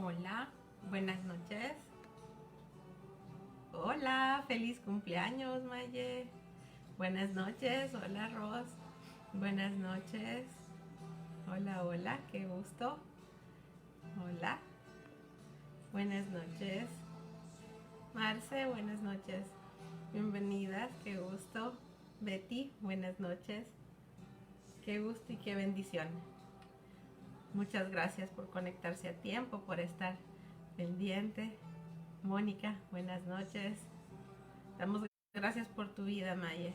Hola, buenas noches. Hola, feliz cumpleaños, Maye. Buenas noches, hola, Ros. Buenas noches. Hola, hola, qué gusto. Hola, buenas noches. Marce, buenas noches. Bienvenidas, qué gusto. Betty, buenas noches. Qué gusto y qué bendición. Muchas gracias por conectarse a tiempo, por estar pendiente. Mónica, buenas noches. Damos gracias por tu vida, Maye.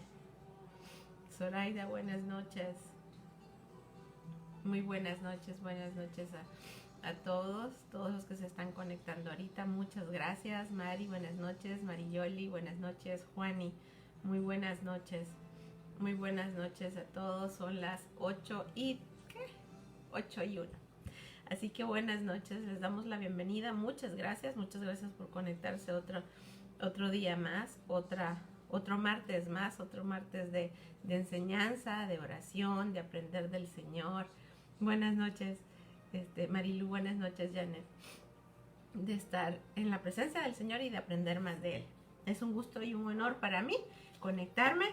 Zoraida, buenas noches. Muy buenas noches a todos los que se están conectando ahorita. Muchas gracias, Mari, buenas noches. Mariyoli, buenas noches. Juani, muy buenas noches. Muy buenas noches a todos. Son las 8 y... ¿qué? 8 y 1. Así que buenas noches, les damos la bienvenida. Muchas gracias por conectarse otro día más, otro martes más, otro martes de enseñanza, de oración, de aprender del Señor. Buenas noches, Marilu, buenas noches, Janet, de estar en la presencia del Señor y de aprender más de Él. Es un gusto y un honor para mí conectarme.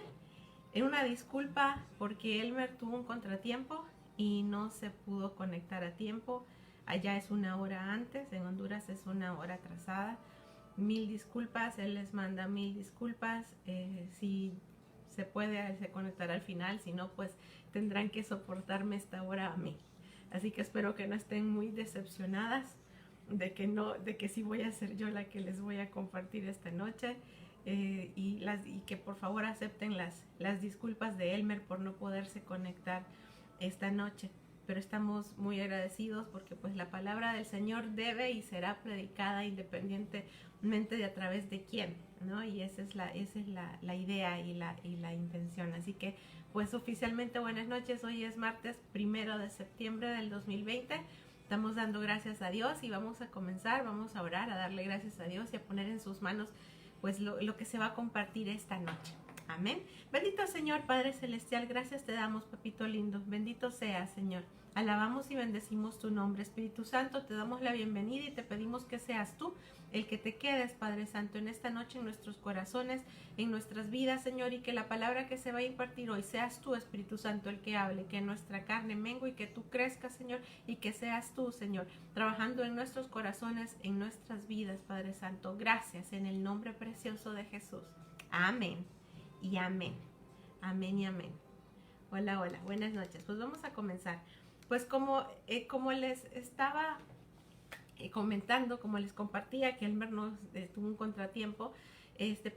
Una disculpa porque Elmer tuvo un contratiempo y no se pudo conectar a tiempo. Allá es una hora antes, en Honduras es una hora atrasada. Mil disculpas, él les manda mil disculpas. Si se puede, se conectará al final, si no, pues tendrán que soportarme esta hora a mí. Así que espero que no estén muy decepcionadas de que sí voy a ser yo la que les voy a compartir esta noche. Y que por favor acepten las disculpas de Elmer por no poderse conectar esta noche. Pero estamos muy agradecidos porque pues la palabra del Señor debe y será predicada independientemente de a través de quién, ¿no? Y esa es la idea y la intención. Así que pues oficialmente buenas noches. Hoy es martes 1 de septiembre del 2020. Estamos dando gracias a Dios y vamos a comenzar, vamos a orar, a darle gracias a Dios y a poner en sus manos pues lo que se va a compartir esta noche. Amén. Bendito Señor, Padre Celestial, gracias te damos, papito lindo. Bendito seas, Señor. Alabamos y bendecimos tu nombre. Espíritu Santo, te damos la bienvenida y te pedimos que seas tú el que te quedes, Padre Santo, en esta noche, en nuestros corazones, en nuestras vidas, Señor, y que la palabra que se va a impartir hoy seas tú, Espíritu Santo, el que hable, que nuestra carne mengue y que tú crezcas, Señor, y que seas tú, Señor, trabajando en nuestros corazones, en nuestras vidas, Padre Santo. Gracias, en el nombre precioso de Jesús. Amén y amén. Amén y amén. Hola, hola, buenas noches. Pues vamos a comenzar. Pues como les estaba comentando, como les compartía, que Elmer nos tuvo un contratiempo,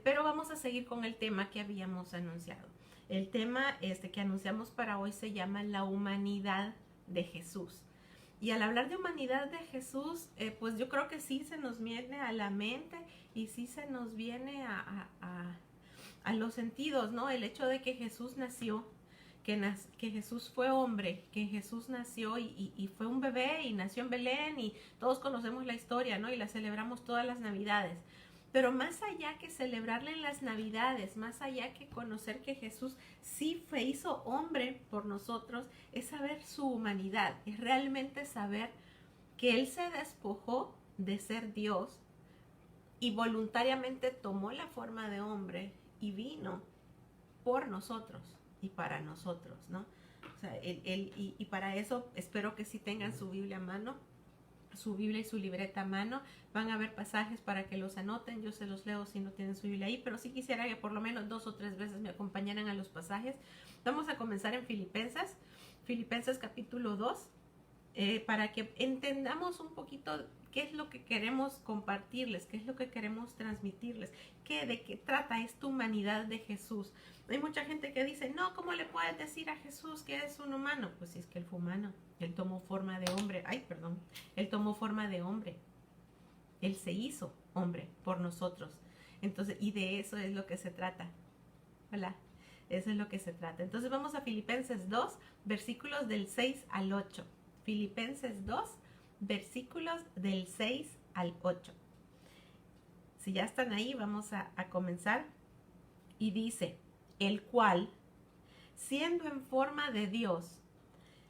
pero vamos a seguir con el tema que habíamos anunciado. El tema que anunciamos para hoy se llama la humanidad de Jesús. Y al hablar de humanidad de Jesús, pues yo creo que sí se nos viene a la mente y sí se nos viene a los sentidos, ¿no? El hecho de que Jesús nació, que Jesús fue hombre, que Jesús nació y fue un bebé y nació en Belén y todos conocemos la historia, ¿no? Y la celebramos todas las Navidades. Pero más allá que celebrarle en las Navidades, más allá que conocer que Jesús sí hizo hombre por nosotros, es saber su humanidad, es realmente saber que Él se despojó de ser Dios y voluntariamente tomó la forma de hombre y vino por nosotros y para nosotros, ¿no? O sea, y para eso espero que sí tengan su Biblia a mano, su Biblia y su libreta a mano. Van a haber pasajes para que los anoten, yo se los leo si no tienen su Biblia ahí, pero sí quisiera que por lo menos 2 o 3 veces me acompañaran a los pasajes. Vamos a comenzar en Filipenses capítulo 2, para que entendamos un poquito qué es lo que queremos compartirles, qué es lo que queremos transmitirles, de qué trata esta humanidad de Jesús. Hay mucha gente que dice, no, ¿cómo le puedes decir a Jesús que es un humano? Pues si es que él fue humano, él tomó forma de hombre, él tomó forma de hombre, él se hizo hombre por nosotros. Entonces, y de eso es lo que se trata. Hola. Eso es lo que se trata. Entonces vamos a Filipenses 2, versículos del 6 al 8. Filipenses 2, versículos del 6 al 8. Si ya están ahí, vamos a comenzar. Y dice, el cual, siendo en forma de Dios,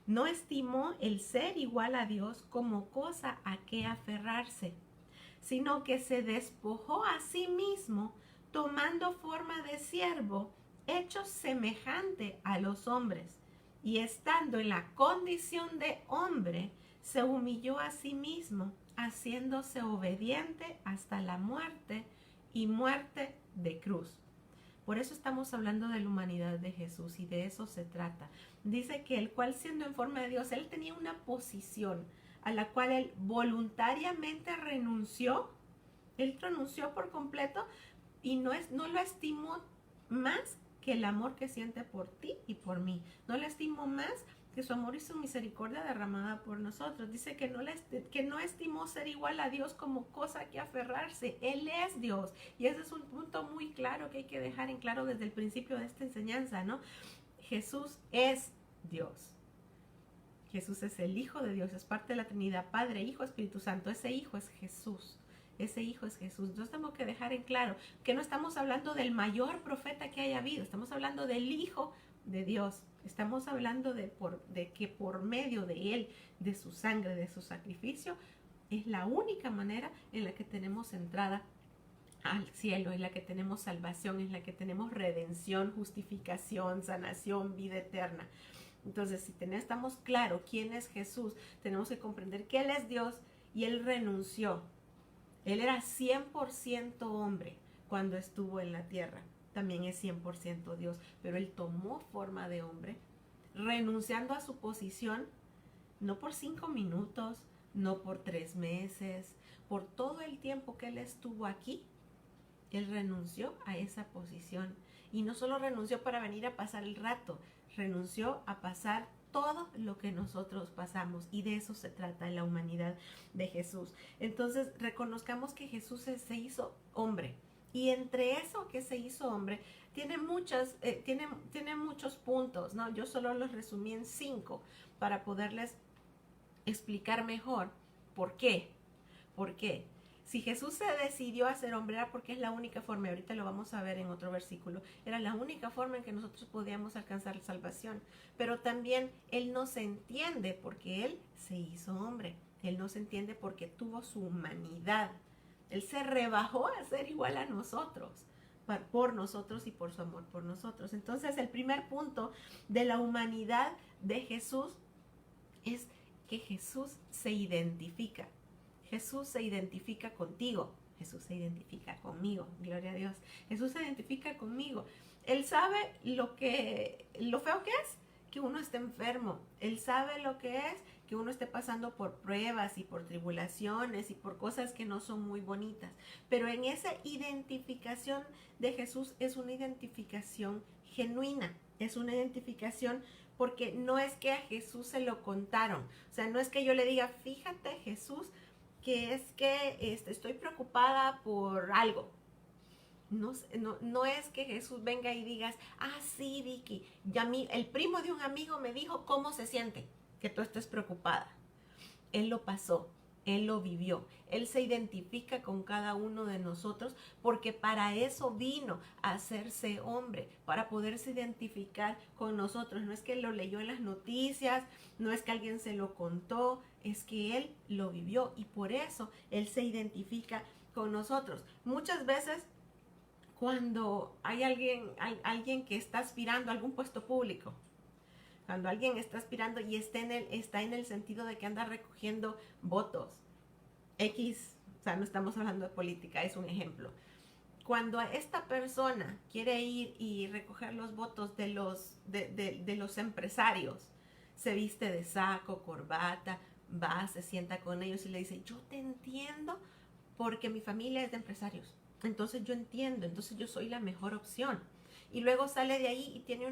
No estimó el ser igual a Dios como cosa a que aferrarse, sino que se despojó a sí mismo, tomando forma de siervo, hecho semejante a los hombres, y estando en la condición de hombre, se humilló a sí mismo, haciéndose obediente hasta la muerte y muerte de cruz. Por eso estamos hablando de la humanidad de Jesús y de eso se trata. Dice que el cual siendo en forma de Dios, él tenía una posición a la cual él voluntariamente renunció. Él renunció por completo y no lo estimó más que el amor que siente por ti y por mí. No le estimó más que su amor y su misericordia derramada por nosotros. Dice que no estimó ser igual a Dios como cosa que aferrarse. Él es Dios. Y ese es un punto muy claro que hay que dejar en claro desde el principio de esta enseñanza, ¿no? Jesús es Dios. Jesús es el Hijo de Dios, es parte de la Trinidad, Padre, Hijo, Espíritu Santo. Ese Hijo es Jesús. Ese Hijo es Jesús. Entonces tenemos que dejar en claro que no estamos hablando del mayor profeta que haya habido, estamos hablando del Hijo de Dios. Estamos hablando de que por medio de Él, de su sangre, de su sacrificio, es la única manera en la que tenemos entrada al cielo, en la que tenemos salvación, en la que tenemos redención, justificación, sanación, vida eterna. Entonces, si estamos claros quién es Jesús, tenemos que comprender que Él es Dios y Él renunció. Él era 100% hombre cuando estuvo en la tierra. También es 100% Dios, pero Él tomó forma de hombre, renunciando a su posición, no por 5 minutos, no por 3 meses, por todo el tiempo que Él estuvo aquí. Él renunció a esa posición. Y no solo renunció para venir a pasar el rato, renunció a pasar todo lo que nosotros pasamos, y de eso se trata en la humanidad de Jesús. Entonces reconozcamos que Jesús se hizo hombre, y entre eso que se hizo hombre tiene muchos puntos, ¿no? Yo solo los resumí en 5 para poderles explicar mejor por qué. Si Jesús se decidió a ser hombre era porque es la única forma, ahorita lo vamos a ver en otro versículo, era la única forma en que nosotros podíamos alcanzar la salvación. Pero también Él no se entiende porque Él se hizo hombre. Él no se entiende porque tuvo su humanidad. Él se rebajó a ser igual a nosotros, por nosotros y por su amor por nosotros. Entonces el primer punto de la humanidad de Jesús es que Jesús se identifica. Jesús se identifica contigo. Jesús se identifica conmigo. Gloria a Dios. Jesús se identifica conmigo. Él sabe lo feo que es que uno esté enfermo. Él sabe lo que es que uno esté pasando por pruebas y por tribulaciones y por cosas que no son muy bonitas. Pero en esa identificación de Jesús es una identificación genuina. Es una identificación porque no es que a Jesús se lo contaron. O sea, no es que yo le diga, fíjate Jesús, que es que estoy preocupada por algo. No es que Jesús venga y digas, sí, Vicky, el primo de un amigo me dijo cómo se siente que tú estés preocupada. Él lo pasó, Él lo vivió, Él se identifica con cada uno de nosotros porque para eso vino a hacerse hombre, para poderse identificar con nosotros. No es que lo leyó en las noticias, no es que alguien se lo contó, es que Él lo vivió y por eso Él se identifica con nosotros. Muchas veces cuando hay alguien que está aspirando a algún puesto público, cuando alguien está aspirando y está en el sentido de que anda recogiendo votos, o sea, no estamos hablando de política, es un ejemplo. Cuando esta persona quiere ir y recoger los votos de los empresarios, se viste de saco, corbata, va, se sienta con ellos y le dice, yo te entiendo porque mi familia es de empresarios. Entonces yo entiendo, entonces yo soy la mejor opción. Y luego sale de ahí y tiene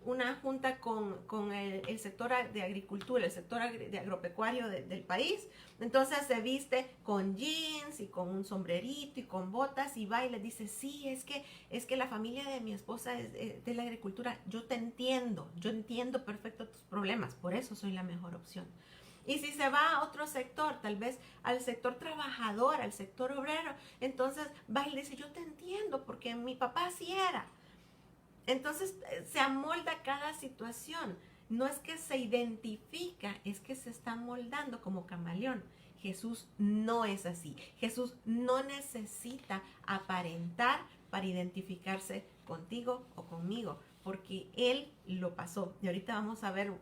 una junta con el sector de agricultura, el sector de agropecuario del país. Entonces se viste con jeans y con un sombrerito y con botas y va y le dice, sí, es que la familia de mi esposa es de la agricultura. Yo entiendo perfecto tus problemas, por eso soy la mejor opción. Y si se va a otro sector, tal vez al sector trabajador, al sector obrero, entonces va y le dice, yo te entiendo porque mi papá así era. Entonces se amolda cada situación. no es que se identifica, es que se está moldando como camaleón. Jesús no es así. Jesús no necesita aparentar para identificarse contigo o conmigo, porque Él lo pasó. Y ahorita vamos a ver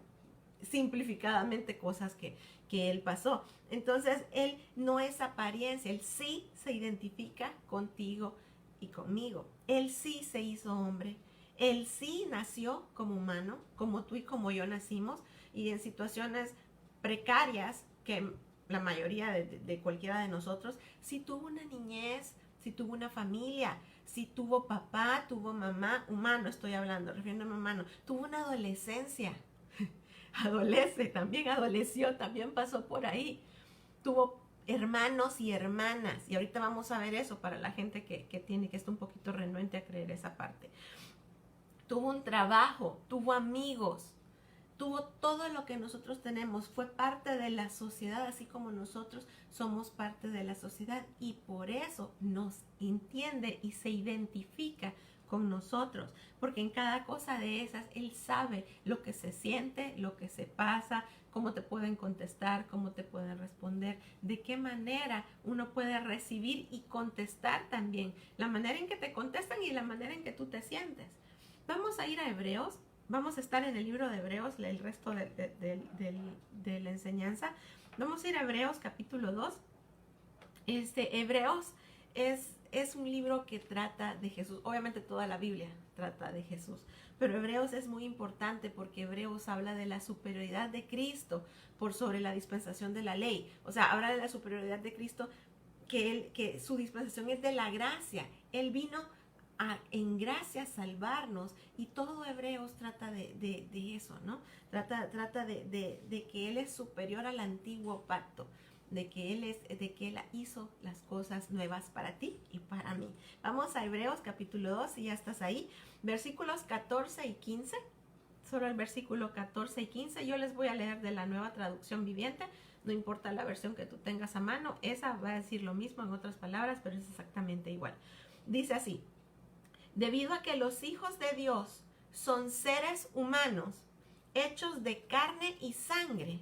simplificadamente cosas que Él pasó. Entonces, Él no es apariencia, Él sí se identifica contigo y conmigo. Él sí se hizo hombre. Él sí nació como humano, como tú y como yo nacimos, y en situaciones precarias que la mayoría de cualquiera de nosotros, sí tuvo una niñez, sí tuvo una familia, sí tuvo papá, tuvo mamá, humano estoy hablando, refiriéndome a humano, tuvo una adolescencia, adolece, también adoleció, también pasó por ahí, tuvo hermanos y hermanas, y ahorita vamos a ver eso para la gente que está un poquito renuente a creer esa parte. Tuvo un trabajo, tuvo amigos, tuvo todo lo que nosotros tenemos, fue parte de la sociedad, así como nosotros somos parte de la sociedad, y por eso nos entiende y se identifica con nosotros, porque en cada cosa de esas Él sabe lo que se siente, lo que se pasa, cómo te pueden contestar, cómo te pueden responder, de qué manera uno puede recibir y contestar también, la manera en que te contestan y la manera en que tú te sientes. Vamos a ir a Hebreos. Vamos a estar en el libro de Hebreos, el resto de la enseñanza. Vamos a ir a Hebreos capítulo 2. Hebreos es un libro que trata de Jesús. Obviamente toda la Biblia trata de Jesús. Pero Hebreos es muy importante porque Hebreos habla de la superioridad de Cristo por sobre la dispensación de la ley. O sea, habla de la superioridad de Cristo, que su dispensación es de la gracia. Él vino en gracia salvarnos, y todo Hebreos trata de eso, ¿no? Trata de que Él es superior al antiguo pacto, de que Él hizo las cosas nuevas para ti y para mí. Vamos a Hebreos capítulo 2, si ya estás ahí, versículos 14 y 15, solo el versículo 14 y 15, yo les voy a leer de la Nueva Traducción Viviente, no importa la versión que tú tengas a mano, esa va a decir lo mismo en otras palabras, pero es exactamente igual. Dice así: debido a que los hijos de Dios son seres humanos, hechos de carne y sangre,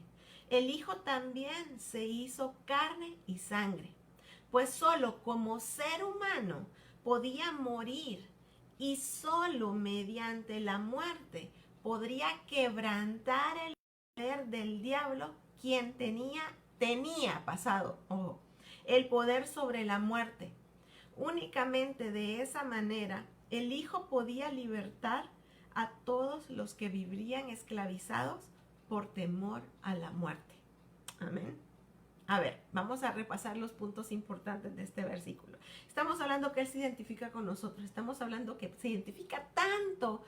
el Hijo también se hizo carne y sangre, pues solo como ser humano podía morir, y solo mediante la muerte podría quebrantar el poder del diablo, quien tenía el poder sobre la muerte. Únicamente de esa manera el Hijo podía libertar a todos los que vivirían esclavizados por temor a la muerte. Amén. A ver, vamos a repasar los puntos importantes de este versículo. Estamos hablando que Él se identifica con nosotros. Estamos hablando que se identifica tanto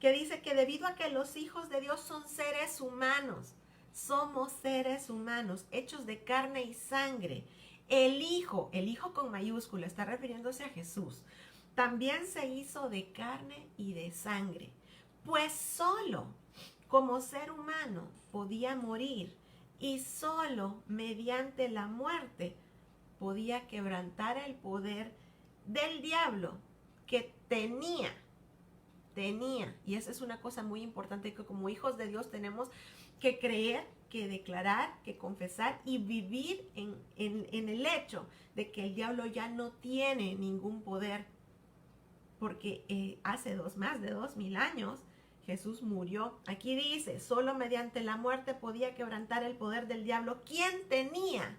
que dice que debido a que los hijos de Dios son seres humanos, somos seres humanos, hechos de carne y sangre. El Hijo con mayúscula, está refiriéndose a Jesús, también se hizo de carne y de sangre, pues solo como ser humano podía morir, y solo mediante la muerte podía quebrantar el poder del diablo que tenía, y esa es una cosa muy importante, que como hijos de Dios tenemos que creer, que declarar, que confesar y vivir en el hecho de que el diablo ya no tiene ningún poder, porque hace más de 2000 años Jesús murió. Aquí dice, solo mediante la muerte podía quebrantar el poder del diablo. ¿Quién tenía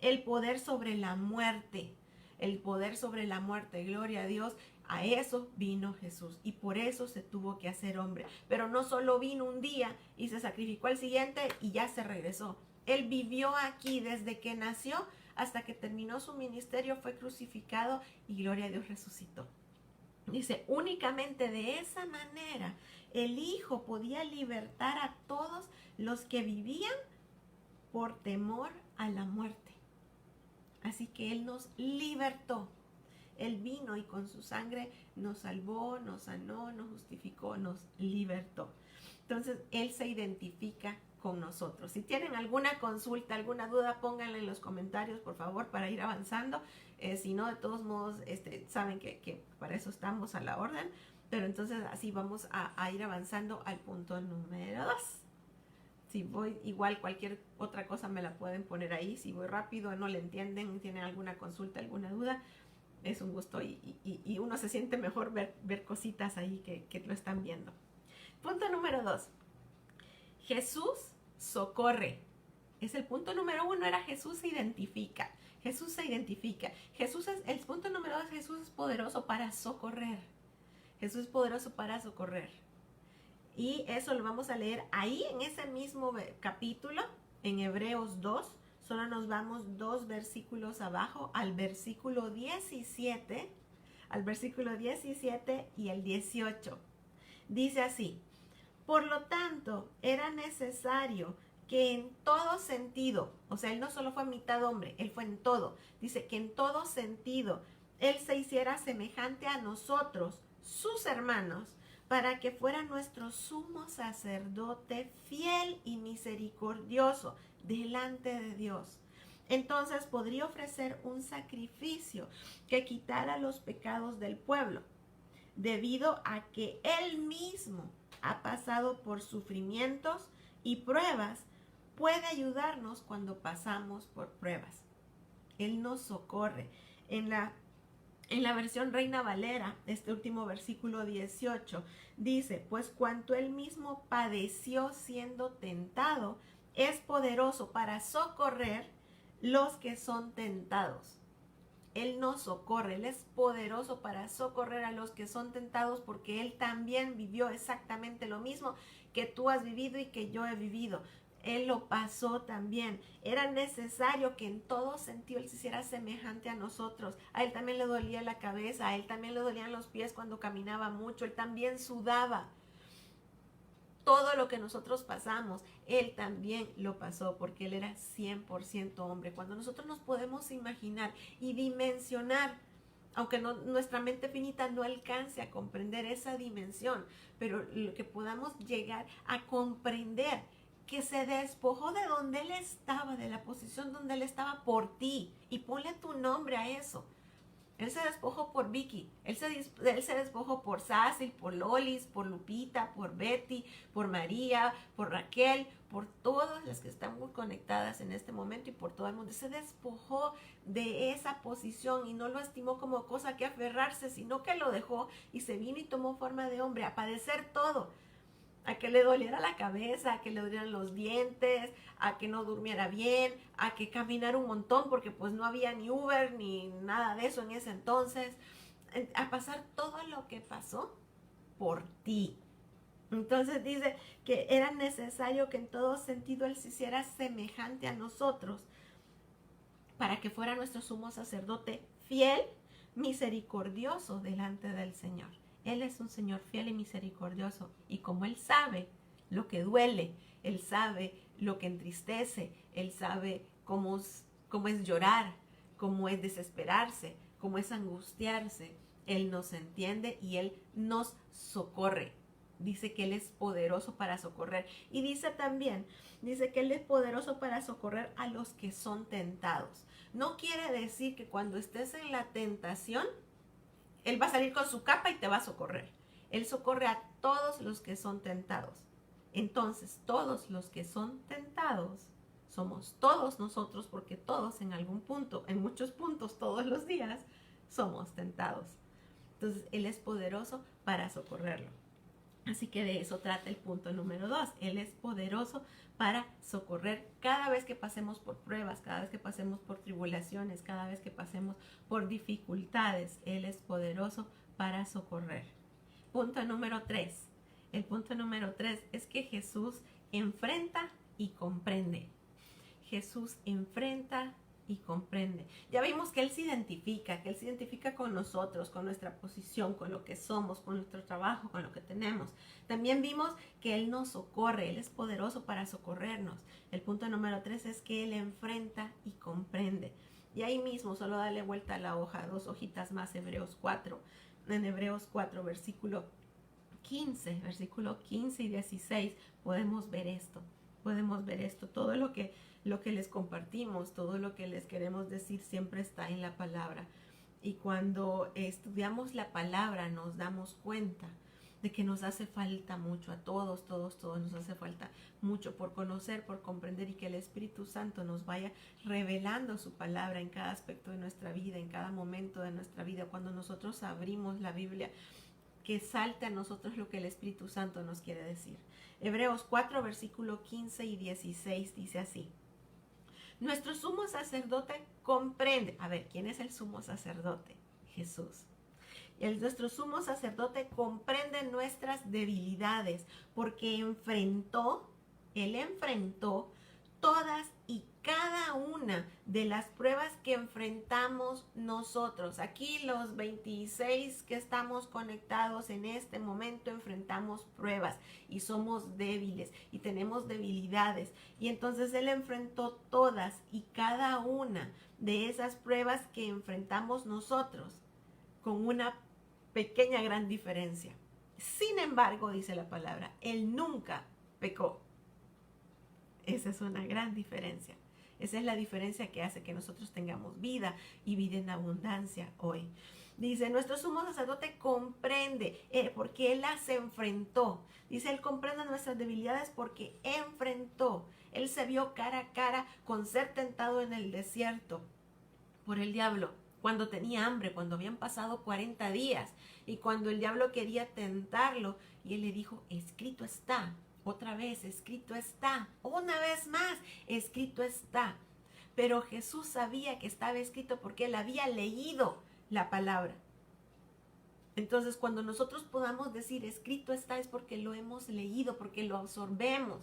el poder sobre la muerte? El poder sobre la muerte, gloria a Dios. A eso vino Jesús, y por eso se tuvo que hacer hombre. Pero no solo vino un día y se sacrificó al siguiente y ya se regresó. Él vivió aquí desde que nació hasta que terminó su ministerio, fue crucificado y gloria a Dios resucitó. Dice, únicamente de esa manera el Hijo podía libertar a todos los que vivían por temor a la muerte. Así que Él nos libertó. Él vino y con su sangre nos salvó, nos sanó, nos justificó, nos libertó. Entonces, Él se identifica con nosotros. Si tienen alguna consulta, alguna duda, pónganla en los comentarios, por favor, para ir avanzando. Si no, de todos modos, saben que para eso estamos a la orden. Pero entonces así vamos a ir avanzando al punto número 2. Si voy igual, cualquier otra cosa me la pueden poner ahí. Si voy rápido, no le entienden, tienen alguna consulta, alguna duda, es un gusto y uno se siente mejor ver cositas ahí que lo están viendo. Punto número 2. Jesús socorre. Es el punto número 1, era Jesús se identifica. Jesús se identifica. El punto número 2, Jesús es poderoso para socorrer. Jesús es poderoso para socorrer. Y eso lo vamos a leer ahí en ese mismo capítulo, en Hebreos 2. Solo nos vamos 2 versículos abajo al versículo 17, y el 18. Dice así: por lo tanto, era necesario que en todo sentido, o sea, él no solo fue mitad hombre, él fue en todo. Dice que en todo sentido, él se hiciera semejante a nosotros, sus hermanos, para que fuera nuestro sumo sacerdote fiel y misericordioso delante de Dios. Entonces podría ofrecer un sacrificio que quitara los pecados del pueblo, debido a que él mismo ha pasado por sufrimientos y pruebas, puede ayudarnos cuando pasamos por pruebas. Él nos socorre. En la versión Reina Valera, este último versículo 18, dice: pues cuanto él mismo padeció siendo tentado, es poderoso para socorrer los que son tentados. Él nos socorre, Él es poderoso para socorrer a los que son tentados, porque Él también vivió exactamente lo mismo que tú has vivido y que yo he vivido. Él lo pasó también. Era necesario que en todo sentido Él se hiciera semejante a nosotros. A Él también le dolía la cabeza, a Él también le dolían los pies cuando caminaba mucho, Él también sudaba. Todo lo que nosotros pasamos, Él también lo pasó, porque Él era 100% hombre. Cuando nosotros nos podemos imaginar y dimensionar, aunque nuestra mente finita no alcance a comprender esa dimensión, pero lo que podamos llegar a comprender, que se despojó de donde Él estaba, de la posición donde Él estaba por ti, y ponle tu nombre a eso. Él se despojó por Vicky, él se despojó por Sassy, por Lolis, por Lupita, por Betty, por María, por Raquel, por todas las que están muy conectadas en este momento y por todo el mundo. Se despojó de esa posición y no lo estimó como cosa que aferrarse, sino que lo dejó y se vino y tomó forma de hombre a padecer todo. A que le doliera la cabeza, a que le dolieran los dientes, a que no durmiera bien, a que caminara un montón porque pues no había ni Uber ni nada de eso en ese entonces, a pasar todo lo que pasó por ti. Entonces dice que era necesario que en todo sentido Él se hiciera semejante a nosotros para que fuera nuestro sumo sacerdote fiel, misericordioso delante del Señor. Él es un Señor fiel y misericordioso, y como Él sabe lo que duele, Él sabe lo que entristece, Él sabe cómo es llorar, cómo es desesperarse, cómo es angustiarse, Él nos entiende y Él nos socorre. Dice que Él es poderoso para socorrer. Y dice también, dice que Él es poderoso para socorrer a los que son tentados. No quiere decir que cuando estés en la tentación, Él va a salir con su capa y te va a socorrer. Él socorre a todos los que son tentados. Entonces, todos los que son tentados somos todos nosotros, porque todos en algún punto, en muchos puntos, todos los días, somos tentados. Entonces, Él es poderoso para socorrerlo. Así que de eso trata el punto número 2. Él es poderoso para socorrer cada vez que pasemos por pruebas, cada vez que pasemos por tribulaciones, cada vez que pasemos por dificultades. Él es poderoso para socorrer. Punto número 3. El punto número 3 es que Jesús enfrenta y comprende. Jesús enfrenta y comprende. Ya vimos que Él se identifica con nosotros, con nuestra posición, con lo que somos, con nuestro trabajo, con lo que tenemos. También vimos que Él nos socorre, Él es poderoso para socorrernos. El punto número 3 es que Él enfrenta y comprende. Y ahí mismo, solo dale vuelta a la hoja, 2 hojitas más, Hebreos 4. En Hebreos 4, versículo 15 y 16, podemos ver esto. Todo lo que lo que les compartimos, todo lo que les queremos decir siempre está en la palabra. Y cuando estudiamos la palabra nos damos cuenta de que nos hace falta mucho, a todos nos hace falta mucho por conocer, por comprender, y que el Espíritu Santo nos vaya revelando su palabra en cada aspecto de nuestra vida, en cada momento de nuestra vida. Cuando nosotros abrimos la Biblia, que salte a nosotros lo que el Espíritu Santo nos quiere decir. Hebreos 4, versículo 15 y 16 dice así: nuestro sumo sacerdote comprende. A ver, ¿quién es el sumo sacerdote? Jesús. Nuestro sumo sacerdote comprende nuestras debilidades porque Él enfrentó todas y cada una de las pruebas que enfrentamos nosotros. Aquí los 26 que estamos conectados en este momento enfrentamos pruebas y somos débiles y tenemos debilidades. Y entonces Él enfrentó todas y cada una de esas pruebas que enfrentamos nosotros con una pequeña gran diferencia. Sin embargo, dice la palabra, Él nunca pecó. Esa es una gran diferencia. Esa es la diferencia que hace que nosotros tengamos vida y vida en abundancia hoy. Dice, nuestro sumo sacerdote comprende, porque Él las enfrentó. Dice, Él comprende nuestras debilidades porque enfrentó. Él se vio cara a cara con ser tentado en el desierto por el diablo, cuando tenía hambre, cuando habían pasado 40 días y cuando el diablo quería tentarlo, y Él le dijo, escrito está. Otra vez, escrito está. Una vez más, escrito está. Pero Jesús sabía que estaba escrito porque Él había leído la palabra. Entonces, cuando nosotros podamos decir escrito está, es porque lo hemos leído, porque lo absorbemos,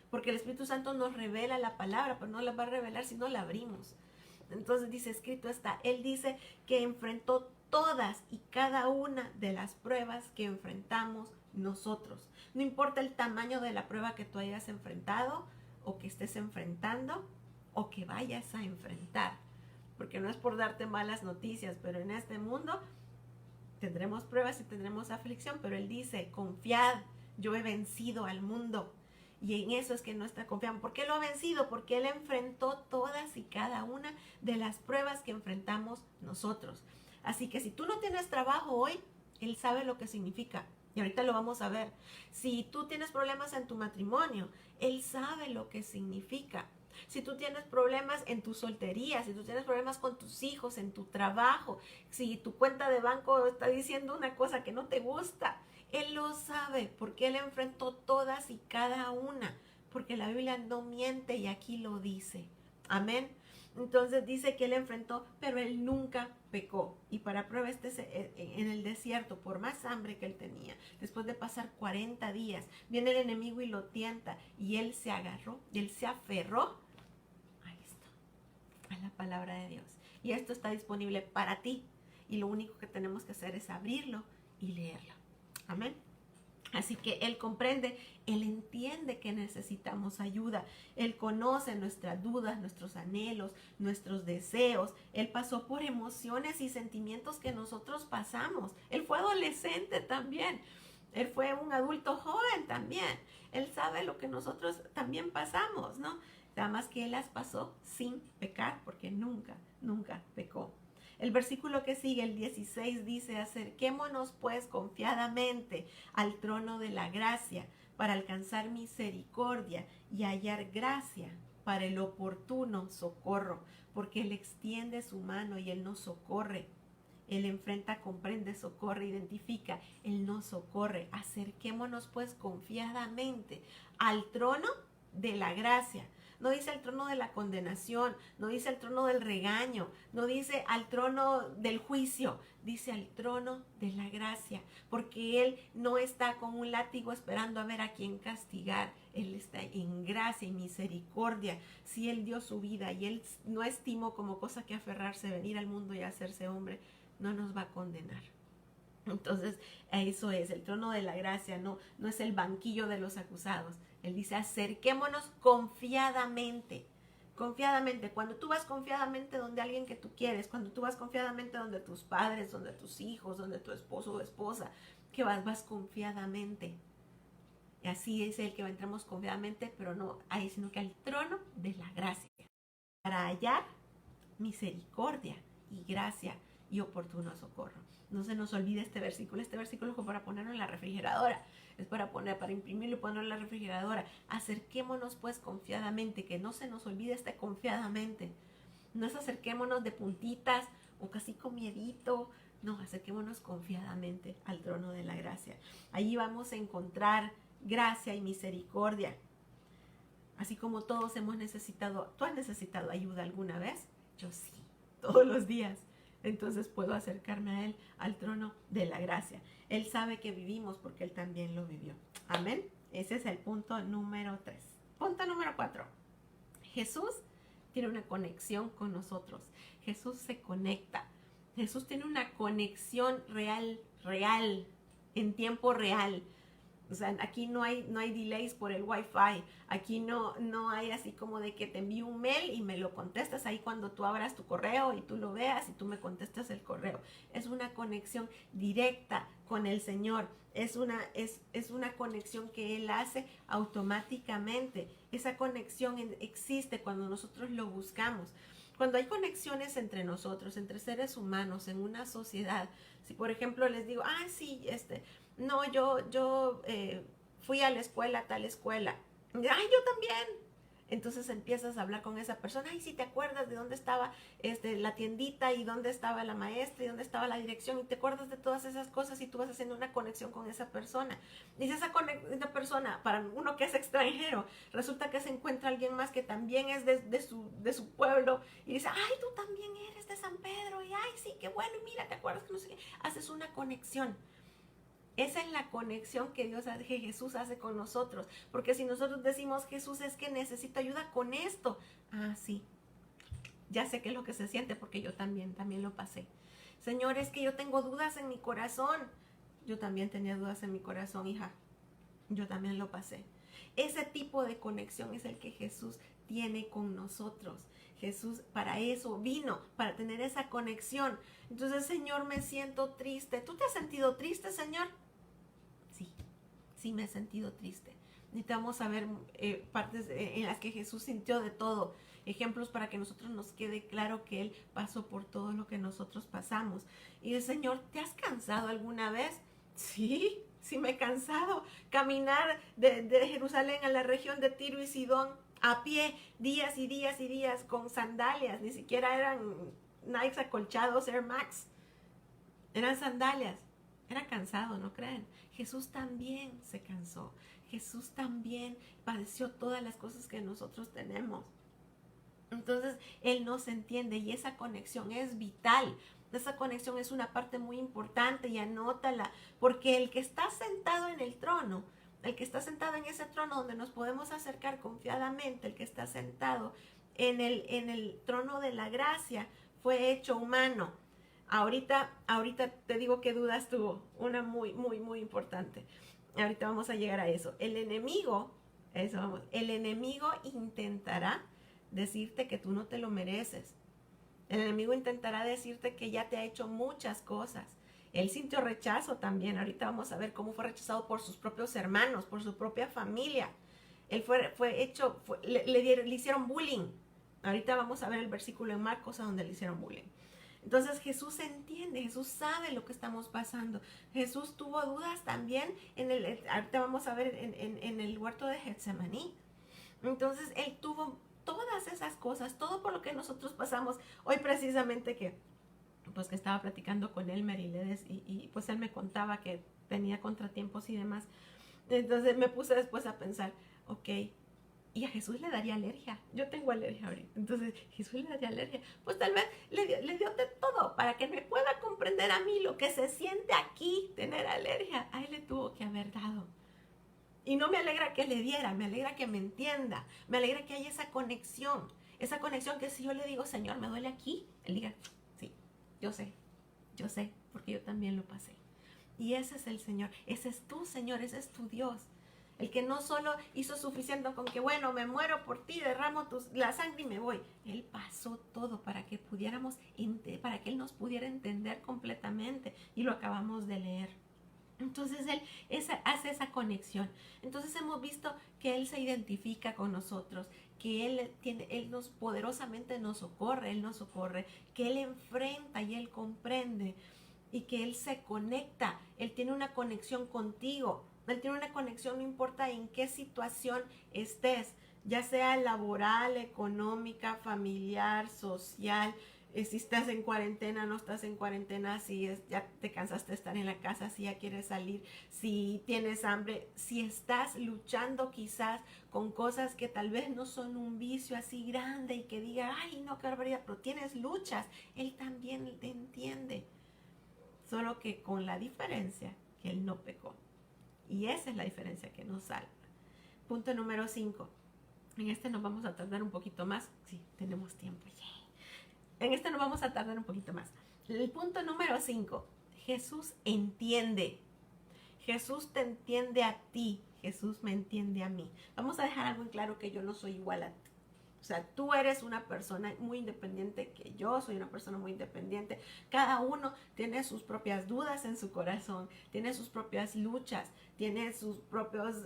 porque el Espíritu Santo nos revela la palabra, pero no la va a revelar si no la abrimos. Entonces dice, escrito está. Él dice que enfrentó todas y cada una de las pruebas que enfrentamos nosotros. No importa el tamaño de la prueba que tú hayas enfrentado o que estés enfrentando o que vayas a enfrentar. Porque no es por darte malas noticias, pero en este mundo tendremos pruebas y tendremos aflicción. Pero Él dice, confiad, yo he vencido al mundo. Y en eso es que no está confiando. ¿Por qué lo ha vencido? Porque Él enfrentó todas y cada una de las pruebas que enfrentamos nosotros. Así que si tú no tienes trabajo hoy, Él sabe lo que significa. Y ahorita lo vamos a ver. Si tú tienes problemas en tu matrimonio, Él sabe lo que significa. Si tú tienes problemas en tu soltería, si tú tienes problemas con tus hijos, en tu trabajo, si tu cuenta de banco está diciendo una cosa que no te gusta, Él lo sabe porque Él enfrentó todas y cada una, porque la Biblia no miente y aquí lo dice. Amén. Entonces dice que Él enfrentó, pero Él nunca pecó. Y para prueba en el desierto, por más hambre que Él tenía, después de pasar 40 días, viene el enemigo y lo tienta, y Él se agarró, y Él se aferró, ahí está, a la palabra de Dios. Y esto está disponible para ti, y lo único que tenemos que hacer es abrirlo y leerlo. Amén. Así que Él comprende, Él entiende que necesitamos ayuda. Él conoce nuestras dudas, nuestros anhelos, nuestros deseos. Él pasó por emociones y sentimientos que nosotros pasamos. Él fue adolescente también. Él fue un adulto joven también. Él sabe lo que nosotros también pasamos, ¿no? Nada más que Él las pasó sin pecar, porque nunca pecó. El versículo que sigue, el 16, dice, acerquémonos pues confiadamente al trono de la gracia para alcanzar misericordia y hallar gracia para el oportuno socorro, porque Él extiende su mano y Él nos socorre. Él enfrenta, comprende, socorre, identifica, Él nos socorre. Acerquémonos pues confiadamente al trono de la gracia. No dice al trono de la condenación, no dice al trono del regaño, no dice al trono del juicio, dice al trono de la gracia, porque Él no está con un látigo esperando a ver a quién castigar. Él está en gracia y misericordia. Si Él dio su vida y Él no estimó como cosa que aferrarse, venir al mundo y hacerse hombre, no nos va a condenar. Entonces, eso es, el trono de la gracia, no es el banquillo de los acusados. Él dice, acerquémonos confiadamente. Confiadamente, cuando tú vas confiadamente donde alguien que tú quieres, cuando tú vas confiadamente donde tus padres, donde tus hijos, donde tu esposo o esposa, que vas confiadamente. Y así es el que entremos confiadamente, pero no ahí, sino que al trono de la gracia, para hallar misericordia y gracia y oportuno socorro. No se nos olvide este versículo. Este versículo es para ponerlo en la refrigeradora. Es para imprimirlo y ponerlo en la refrigeradora. Acerquémonos pues confiadamente, que no se nos olvide este confiadamente. No es acerquémonos de puntitas o casi con miedito. No, acerquémonos confiadamente al trono de la gracia. Allí vamos a encontrar gracia y misericordia. Así como todos hemos necesitado. ¿Tú has necesitado ayuda alguna vez? Yo sí, todos los días. Entonces puedo acercarme a Él, al trono de la gracia. Él sabe que vivimos porque Él también lo vivió. Amén. Ese es el punto número 3. Punto número 4. Jesús tiene una conexión con nosotros. Jesús se conecta. Jesús tiene una conexión real, en tiempo real. O sea, aquí no hay delays por el Wi-Fi. Aquí no hay así como de que te envío un mail y me lo contestas ahí cuando tú abras tu correo y tú lo veas y tú me contestas el correo. Es una conexión directa con el Señor. Es una conexión que Él hace automáticamente. Esa conexión existe cuando nosotros lo buscamos. Cuando hay conexiones entre nosotros, entre seres humanos, en una sociedad, si por ejemplo les digo, sí, no, yo fui a la escuela, tal escuela. Yo también. Entonces empiezas a hablar con esa persona. Si te acuerdas de dónde estaba la tiendita y dónde estaba la maestra y dónde estaba la dirección y te acuerdas de todas esas cosas y tú vas haciendo una conexión con esa persona. Y si esa persona, para uno que es extranjero, resulta que se encuentra alguien más que también es de su pueblo y dice, tú también eres de San Pedro y sí, qué bueno, y mira, te acuerdas que no sé qué. Haces una conexión. Esa es la conexión que Jesús hace con nosotros. Porque si nosotros decimos, Jesús, es que necesito ayuda con esto. Sí, ya sé qué es lo que se siente porque yo también lo pasé. Señor, es que yo tengo dudas en mi corazón. Yo también tenía dudas en mi corazón, hija. Yo también lo pasé. Ese tipo de conexión es el que Jesús tiene con nosotros. Jesús para eso vino, para tener esa conexión. Entonces, Señor, me siento triste. ¿Tú te has sentido triste, Señor? Sí me he sentido triste. Necesitamos saber partes en las que Jesús sintió de todo. Ejemplos para que nosotros nos quede claro que Él pasó por todo lo que nosotros pasamos. Y el Señor, ¿te has cansado alguna vez? Sí me he cansado. Caminar de Jerusalén a la región de Tiro y Sidón a pie, días y días y días, con sandalias. Ni siquiera eran Nikes acolchados Air Max. Eran sandalias. Era cansado, ¿no creen? Jesús también se cansó. Jesús también padeció todas las cosas que nosotros tenemos. Entonces, Él nos entiende y esa conexión es vital. Esa conexión es una parte muy importante y anótala, porque el que está sentado en el trono, el que está sentado en ese trono donde nos podemos acercar confiadamente, el que está sentado en el trono de la gracia, fue hecho humano. Ahorita te digo qué dudas tuvo, una muy, muy, muy importante. Ahorita vamos a llegar a eso. El enemigo intentará decirte que tú no te lo mereces. El enemigo intentará decirte que ya te ha hecho muchas cosas. Él sintió rechazo también. Ahorita vamos a ver cómo fue rechazado por sus propios hermanos, por su propia familia. Él le hicieron bullying. Ahorita vamos a ver el versículo en Marcos a donde le hicieron bullying. Entonces Jesús entiende, Jesús sabe lo que estamos pasando. Jesús tuvo dudas también ahorita vamos a ver en el huerto de Getsemaní. Entonces Él tuvo todas esas cosas, todo por lo que nosotros pasamos. Hoy precisamente que estaba platicando con él, Meriledes, y pues él me contaba que tenía contratiempos y demás. Entonces me puse después a pensar, ok, y a Jesús le daría alergia. Yo tengo alergia ahorita. Entonces, Jesús le daría alergia. Pues tal vez le dio de todo para que me pueda comprender a mí lo que se siente aquí, tener alergia. A Él le tuvo que haber dado. Y no me alegra que le diera, me alegra que me entienda. Me alegra que haya esa conexión. Esa conexión que si yo le digo, Señor, me duele aquí, Él diga, sí, yo sé, porque yo también lo pasé. Y ese es el Señor. Ese es tu Señor, ese es tu Dios. El que no solo hizo suficiente con que, bueno, me muero por ti, derramo la sangre y me voy. Él pasó todo para que para que Él nos pudiera entender completamente. Y lo acabamos de leer. Entonces Él hace esa conexión. Entonces hemos visto que Él se identifica con nosotros, que Él nos poderosamente nos socorre, que Él enfrenta y Él comprende y que Él se conecta. Él tiene una conexión contigo. Él tiene una conexión, no importa en qué situación estés, ya sea laboral, económica, familiar, social. Si estás en cuarentena, no estás en cuarentena, si ya te cansaste de estar en la casa, si ya quieres salir, si tienes hambre, si estás luchando quizás con cosas que tal vez no son un vicio así grande y que diga, ay, no, qué barbaridad, pero tienes luchas, Él también te entiende. Solo que con la diferencia que Él no pecó. Y esa es la diferencia que nos salva. Punto número 5. En este nos vamos a tardar un poquito más. Sí, tenemos tiempo. En este nos vamos a tardar un poquito más. El punto número 5. Jesús entiende. Jesús te entiende a ti. Jesús me entiende a mí. Vamos a dejar algo en claro, que yo no soy igual a ti. O sea, tú eres una persona muy independiente, que yo soy una persona muy independiente. Cada uno tiene sus propias dudas en su corazón, tiene sus propias luchas, tiene sus propios,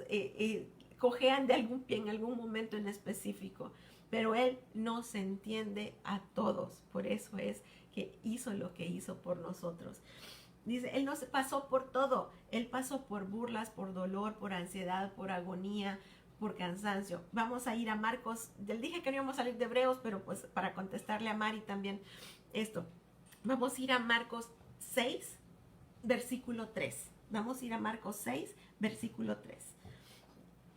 cojean de algún pie en algún momento en específico. Pero Él nos entiende a todos. Por eso es que hizo lo que hizo por nosotros. Dice, Él nos pasó por todo. Él pasó por burlas, por dolor, por ansiedad, por agonía, por cansancio. Vamos a ir a Marcos. Ya dije que no íbamos a salir de Hebreos, pero pues para contestarle a Mari también esto. Vamos a ir a Marcos 6, versículo 3. Vamos a ir a Marcos 6, versículo 3.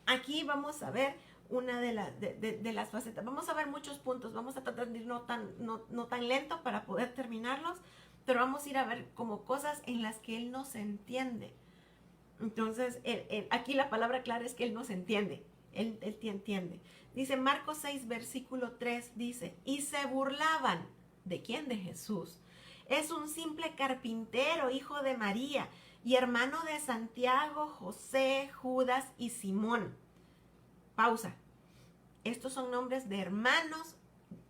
Aquí vamos a ver una de las facetas. Vamos a ver muchos puntos. Vamos a tratar de ir no tan lento para poder terminarlos, pero vamos a ir a ver como cosas en las que Él nos entiende. Entonces, aquí la palabra clara es que Él nos entiende. Él te entiende. Dice Marcos 6, versículo 3, dice, y se burlaban. ¿De quién? De Jesús. Es un simple carpintero, hijo de María, y hermano de Santiago, José, Judas y Simón. Pausa. Estos son nombres de hermanos,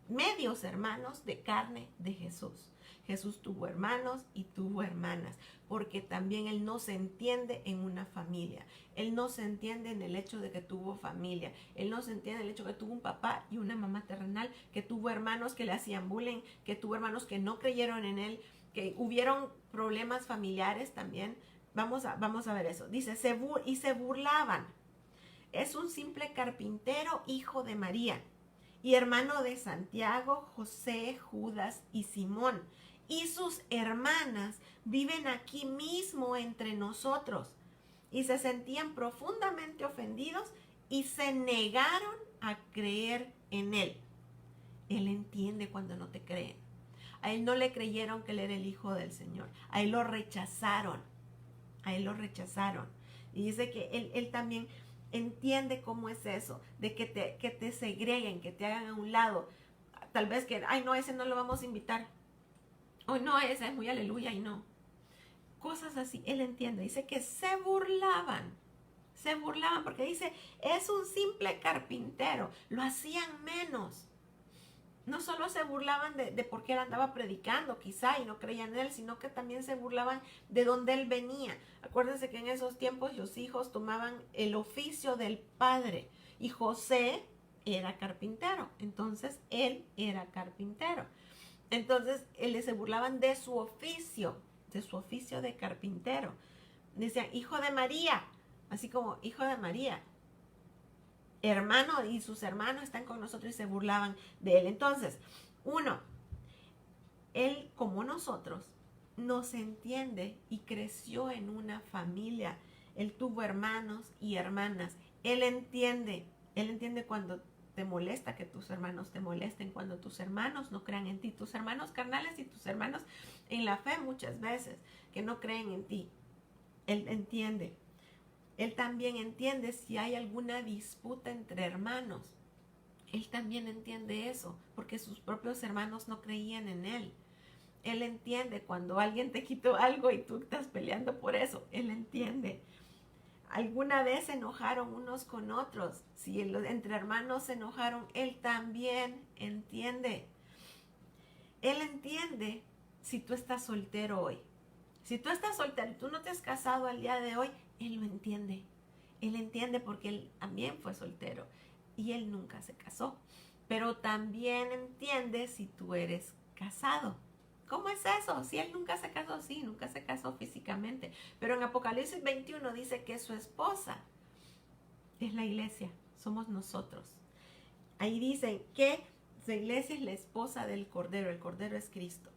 medios hermanos de carne de Jesús. Jesús tuvo hermanos y tuvo hermanas, porque también Él no se entiende en una familia. Él no se entiende en el hecho de que tuvo familia. Él no se entiende en el hecho de que tuvo un papá y una mamá terrenal, que tuvo hermanos que le hacían bullying, que tuvo hermanos que no creyeron en Él, que hubieron problemas familiares también. Vamos a ver eso. Dice, y se burlaban. Es un simple carpintero, hijo de María, y hermano de Santiago, José, Judas y Simón. Y sus hermanas viven aquí mismo entre nosotros. Y se sentían profundamente ofendidos y se negaron a creer en Él. Él entiende cuando no te creen. A Él no le creyeron que Él era el Hijo del Señor. A Él lo rechazaron. A Él lo rechazaron. Y dice que Él también entiende cómo es eso, de que te segreguen, que te hagan a un lado. Tal vez que, ay, no, ese no lo vamos a invitar. O no, ese es muy aleluya y no. Cosas así, Él entiende. Dice que se burlaban porque dice, es un simple carpintero. Lo hacían menos. No solo se burlaban de por qué Él andaba predicando, quizá, y no creían en Él, sino que también se burlaban de dónde Él venía. Acuérdense que en esos tiempos los hijos tomaban el oficio del padre. Y José era carpintero. Entonces, Él era carpintero. Entonces, se burlaban de su oficio de carpintero. Decían, hijo de María, así como hijo de María. Hermano, y sus hermanos están con nosotros y se burlaban de Él. Entonces, Él, como nosotros, nos entiende y creció en una familia. Él tuvo hermanos y hermanas. Él entiende cuando te molesta que tus hermanos te molesten, cuando tus hermanos no crean en ti, tus hermanos carnales y tus hermanos en la fe muchas veces, que no creen en ti. Él entiende. Él también entiende si hay alguna disputa entre hermanos. Él también entiende eso, porque sus propios hermanos no creían en Él. Él entiende cuando alguien te quitó algo y tú estás peleando por eso. Él entiende. Alguna vez se enojaron unos con otros. Si entre hermanos se enojaron, Él también entiende. Él entiende si tú estás soltero hoy. Si tú estás soltero y tú no te has casado al día de hoy, Él lo entiende. Él entiende porque Él también fue soltero y Él nunca se casó. Pero también entiende si tú eres casado. ¿Cómo es eso? Si Él nunca se casó, sí, nunca se casó físicamente. Pero en Apocalipsis 21 dice que su esposa es la iglesia, somos nosotros. Ahí dicen que su iglesia es la esposa del Cordero, el Cordero es Cristo.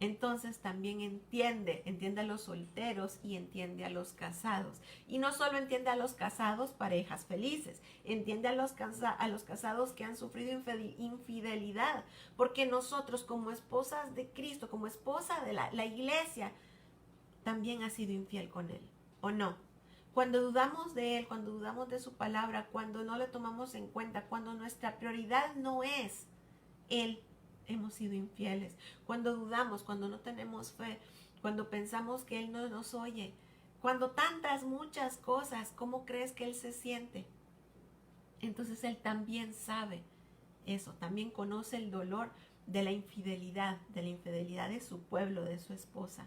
Entonces también entiende a los solteros y entiende a los casados. Y no solo entiende a los casados, parejas felices, entiende a los casados que han sufrido infidelidad. Porque nosotros como esposas de Cristo, como esposa de la iglesia, también ha sido infiel con Él, ¿o no? Cuando dudamos de Él, cuando dudamos de su palabra, cuando no le tomamos en cuenta, cuando nuestra prioridad no es Él, hemos sido infieles. Cuando dudamos, cuando no tenemos fe, cuando pensamos que Él no nos oye, cuando tantas, muchas cosas, ¿cómo crees que Él se siente? Entonces Él también sabe eso, también conoce el dolor de la infidelidad de su pueblo, de su esposa.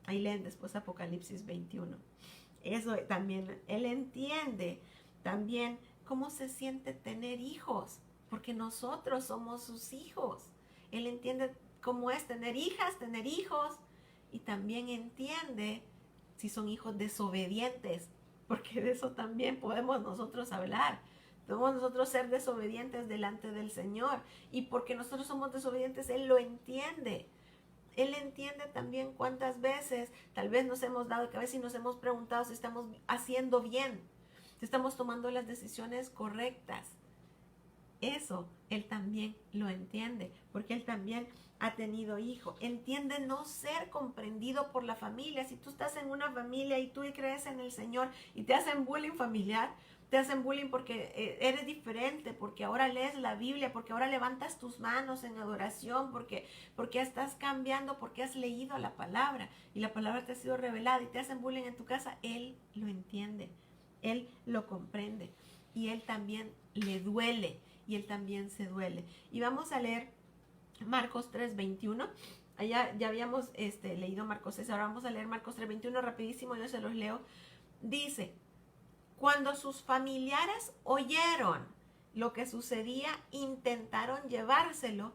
Ahí leen después Apocalipsis 21. Eso también, Él entiende también cómo se siente tener hijos, porque nosotros somos sus hijos. Él entiende cómo es tener hijas, tener hijos, y también entiende si son hijos desobedientes, porque de eso también podemos nosotros hablar. Podemos nosotros ser desobedientes delante del Señor, y porque nosotros somos desobedientes, Él lo entiende. Él entiende también cuántas veces tal vez nos hemos dado de cabeza y nos hemos preguntado si estamos haciendo bien, si estamos tomando las decisiones correctas. Eso Él también lo entiende, porque Él también ha tenido hijo. Entiende no ser comprendido por la familia. Si tú estás en una familia y tú crees en el Señor y te hacen bullying familiar, te hacen bullying porque eres diferente, porque ahora lees la Biblia, porque ahora levantas tus manos en adoración, porque estás cambiando, porque has leído la palabra y la palabra te ha sido revelada y te hacen bullying en tu casa, Él lo entiende, Él lo comprende y Él también le duele y Él también se duele. Y vamos a leer Marcos 3:21. Allá ya habíamos leído Marcos 6, ahora vamos a leer Marcos 3:21 rapidísimo, yo se los leo. Dice: cuando sus familiares oyeron lo que sucedía, intentaron llevárselo.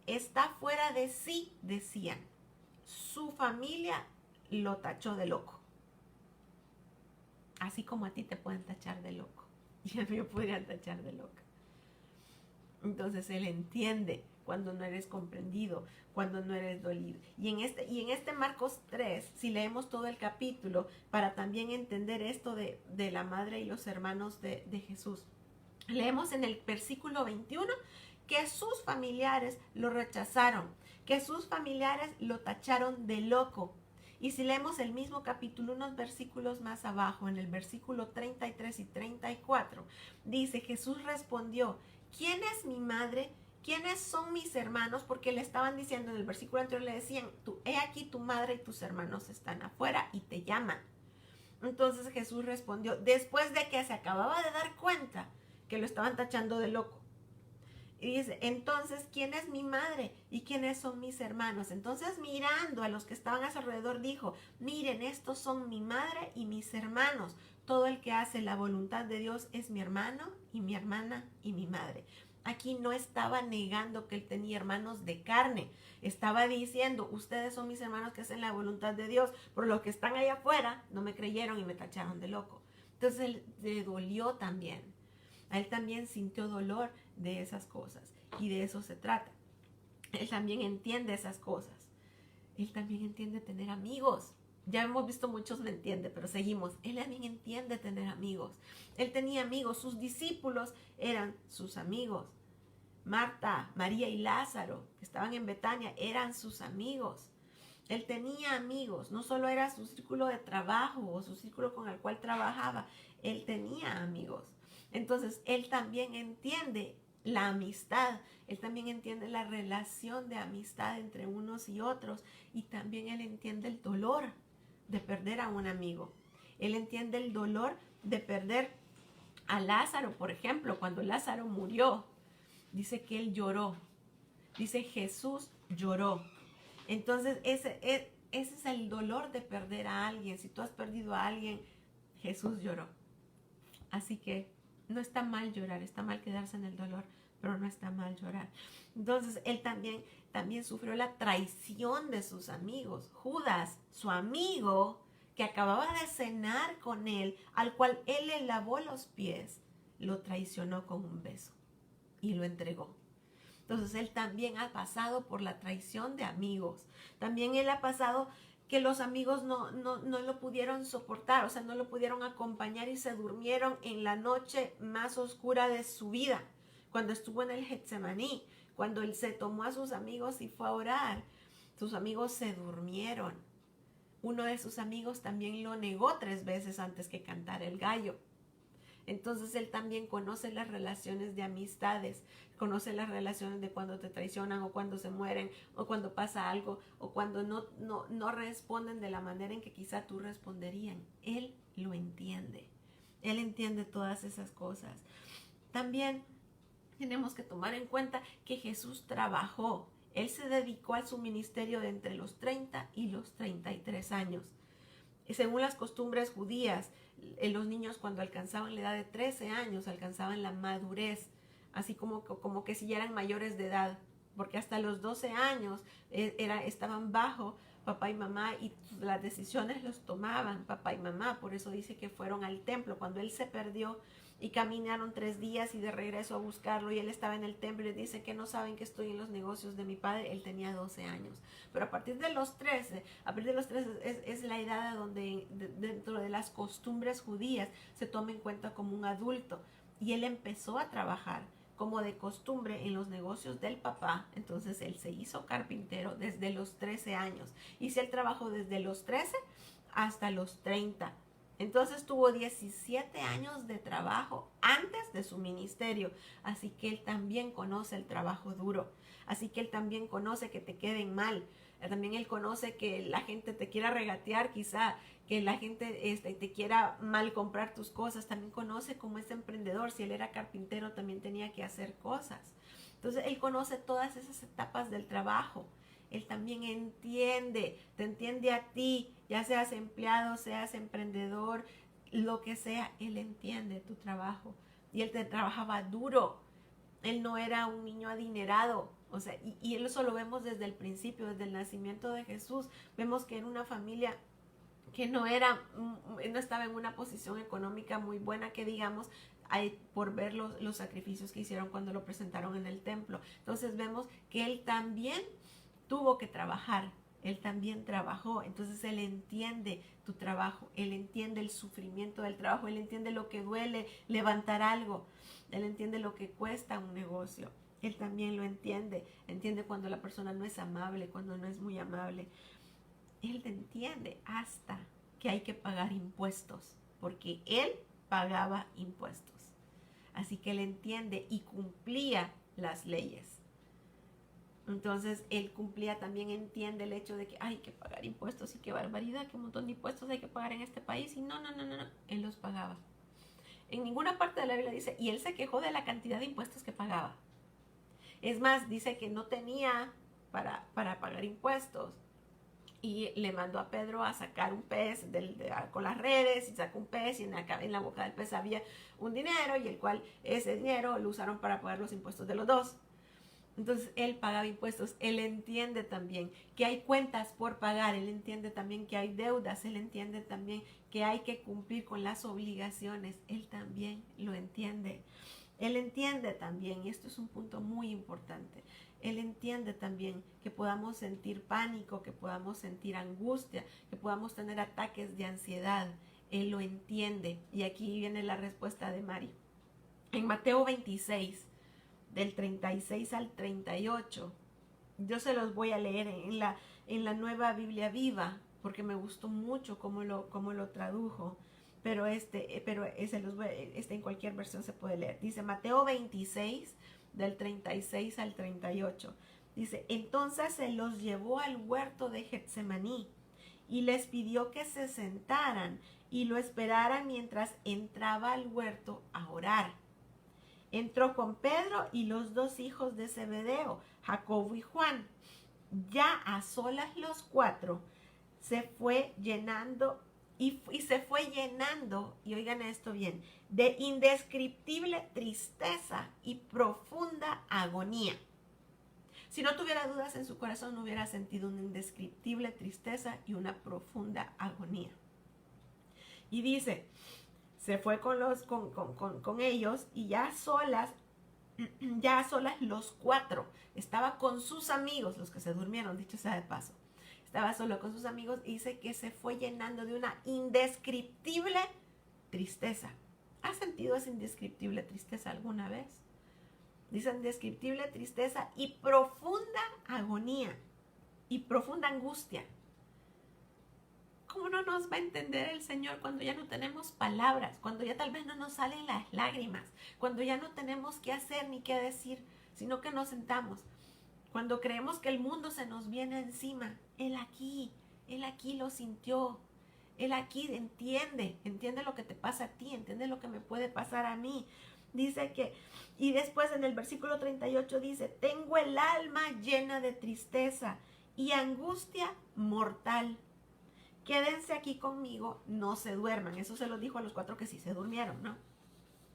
Está fuera de sí, decían. Su familia lo tachó de loco. Así como a ti te pueden tachar de loco. Y a mí me podrían tachar de loca. Entonces Él entiende cuando no eres comprendido, cuando no eres dolido. Y en este Marcos 3, si leemos todo el capítulo, para también entender esto de la madre y los hermanos de Jesús. Leemos en el versículo 21 que sus familiares lo rechazaron, que sus familiares lo tacharon de loco. Y si leemos el mismo capítulo, unos versículos más abajo, en el versículo 33 y 34, dice: Jesús respondió: ¿quién es mi madre? ¿Quiénes son mis hermanos? Porque le estaban diciendo en el versículo anterior, le decían: he aquí tu madre y tus hermanos están afuera y te llaman. Entonces Jesús respondió, después de que se acababa de dar cuenta que lo estaban tachando de loco. Y dice: entonces, ¿quién es mi madre? ¿Y quiénes son mis hermanos? Entonces, mirando a los que estaban a su alrededor, dijo: miren, estos son mi madre y mis hermanos. Todo el que hace la voluntad de Dios es mi hermano y mi hermana y mi madre. Aquí no estaba negando que él tenía hermanos de carne. Estaba diciendo: ustedes son mis hermanos que hacen la voluntad de Dios. Por los que están allá afuera no me creyeron y me tacharon de loco. Entonces él le dolió también. A él también sintió dolor de esas cosas. Y de eso se trata. Él también entiende esas cosas. Él también entiende tener amigos. Ya hemos visto muchos lo entienden, pero seguimos. Él también entiende tener amigos. Él tenía amigos. Sus discípulos eran sus amigos. Marta, María y Lázaro, que estaban en Betania, eran sus amigos. Él tenía amigos. No solo era su círculo de trabajo o su círculo con el cual trabajaba. Él tenía amigos. Entonces, él también entiende la amistad. Él también entiende la relación de amistad entre unos y otros. Y también él entiende el dolor de perder a un amigo. Él entiende el dolor de perder a Lázaro, por ejemplo. Cuando Lázaro murió, dice que él lloró. Dice: Jesús lloró. Entonces, ese es el dolor de perder a alguien. Si tú has perdido a alguien, Jesús lloró. Así que no está mal llorar, está mal quedarse en el dolor, pero no está mal llorar. Entonces él también sufrió la traición de sus amigos. Judas, su amigo, que acababa de cenar con él, al cual él le lavó los pies, lo traicionó con un beso y lo entregó. Entonces él también ha pasado por la traición de amigos. También él ha pasado que los amigos no lo pudieron soportar, o sea, no lo pudieron acompañar y se durmieron en la noche más oscura de su vida, cuando estuvo en el Getsemaní, cuando él se tomó a sus amigos y fue a orar. Sus amigos se durmieron. Uno de sus amigos también lo negó 3 veces antes que cantara el gallo. Entonces él también conoce las relaciones de amistades, conoce las relaciones de cuando te traicionan o cuando se mueren o cuando pasa algo o cuando no responden de la manera en que quizá tú responderían. Él lo entiende. Él entiende todas esas cosas. También tenemos que tomar en cuenta que Jesús trabajó. Él se dedicó a su ministerio de entre los 30 y los 33 años. Según las costumbres judías, los niños cuando alcanzaban la edad de 13 años alcanzaban la madurez, así como que si ya eran mayores de edad, porque hasta los 12 años estaban bajo papá y mamá y las decisiones los tomaban papá y mamá. Por eso dice que fueron al templo cuando él se perdió y caminaron 3 días y de regreso a buscarlo y él estaba en el templo y dice que no saben que estoy en los negocios de mi padre. Él tenía 12 años, pero a partir de los 13 es la edad donde dentro de las costumbres judías se toma en cuenta como un adulto, y él empezó a trabajar como de costumbre en los negocios del papá. Entonces él se hizo carpintero desde los 13 años y él trabajó desde los 13 hasta los 30. Entonces tuvo 17 años de trabajo antes de su ministerio. Así que él también conoce el trabajo duro. Así que él también conoce que te queden mal. También él conoce que la gente te quiera regatear, quizá que la gente te quiera mal comprar tus cosas. También conoce cómo es emprendedor. Si él era carpintero, también tenía que hacer cosas. Entonces él conoce todas esas etapas del trabajo. Él también entiende, te entiende a ti, ya seas empleado, seas emprendedor, lo que sea, él entiende tu trabajo. Y él te trabajaba duro. Él no era un niño adinerado. O sea, y eso lo vemos desde el principio, desde el nacimiento de Jesús. Vemos que era una familia que no estaba en una posición económica muy buena, que digamos, por ver los sacrificios que hicieron cuando lo presentaron en el templo. Entonces vemos que él también tuvo que trabajar, él también trabajó. Entonces él entiende tu trabajo, él entiende el sufrimiento del trabajo, él entiende lo que duele levantar algo, él entiende lo que cuesta un negocio, él también lo entiende cuando la persona no es amable, cuando no es muy amable. Él entiende hasta que hay que pagar impuestos, porque él pagaba impuestos. Así que él entiende y cumplía las leyes. Entonces él cumplía, también entiende el hecho de que hay que pagar impuestos y qué barbaridad, qué montón de impuestos hay que pagar en este país. Y no, él los pagaba. En ninguna parte de la Biblia dice, y él se quejó de la cantidad de impuestos que pagaba. Es más, dice que no tenía para pagar impuestos. Y le mandó a Pedro a sacar un pez con las redes, y sacó un pez y en la boca del pez había un dinero, y el cual ese dinero lo usaron para pagar los impuestos de los dos. Entonces él pagaba impuestos. Él entiende también que hay cuentas por pagar, él entiende también que hay deudas, él entiende también que hay que cumplir con las obligaciones, él también lo entiende. Él entiende también, y esto es un punto muy importante, él entiende también que podamos sentir pánico, que podamos sentir angustia, que podamos tener ataques de ansiedad. Él lo entiende. Y aquí viene la respuesta de Mari. En Mateo 26, del 36 al 38, yo se los voy a leer en la Nueva Biblia Viva, porque me gustó mucho cómo lo tradujo. Pero en cualquier versión se puede leer. Dice Mateo 26, del 36 al 38. Dice, entonces se los llevó al huerto de Getsemaní y les pidió que se sentaran y lo esperaran mientras entraba al huerto a orar. Entró con Pedro y los 2 hijos de Zebedeo, Jacobo y Juan. Ya a solas los 4, se fue llenando y se fue llenando, y oigan esto bien, de indescriptible tristeza y profunda agonía. Si no tuviera dudas en su corazón, no hubiera sentido una indescriptible tristeza y una profunda agonía. Y dice, se fue con ellos y ya a solas los cuatro. Estaba con sus amigos, los que se durmieron, dicho sea de paso. Estaba solo con sus amigos y dice que se fue llenando de una indescriptible tristeza. ¿Has sentido esa indescriptible tristeza alguna vez? Dice indescriptible tristeza y profunda agonía y profunda angustia. ¿Cómo no nos va a entender el Señor cuando ya no tenemos palabras, cuando ya tal vez no nos salen las lágrimas, cuando ya no tenemos qué hacer ni qué decir, sino que nos sentamos? Cuando creemos que el mundo se nos viene encima, Él aquí lo sintió. Él aquí entiende lo que te pasa a ti, entiende lo que me puede pasar a mí. Dice que, y después en el versículo 38 dice, tengo el alma llena de tristeza y angustia mortal. Quédense aquí conmigo, no se duerman. Eso se lo dijo a los cuatro que sí se durmieron, ¿no?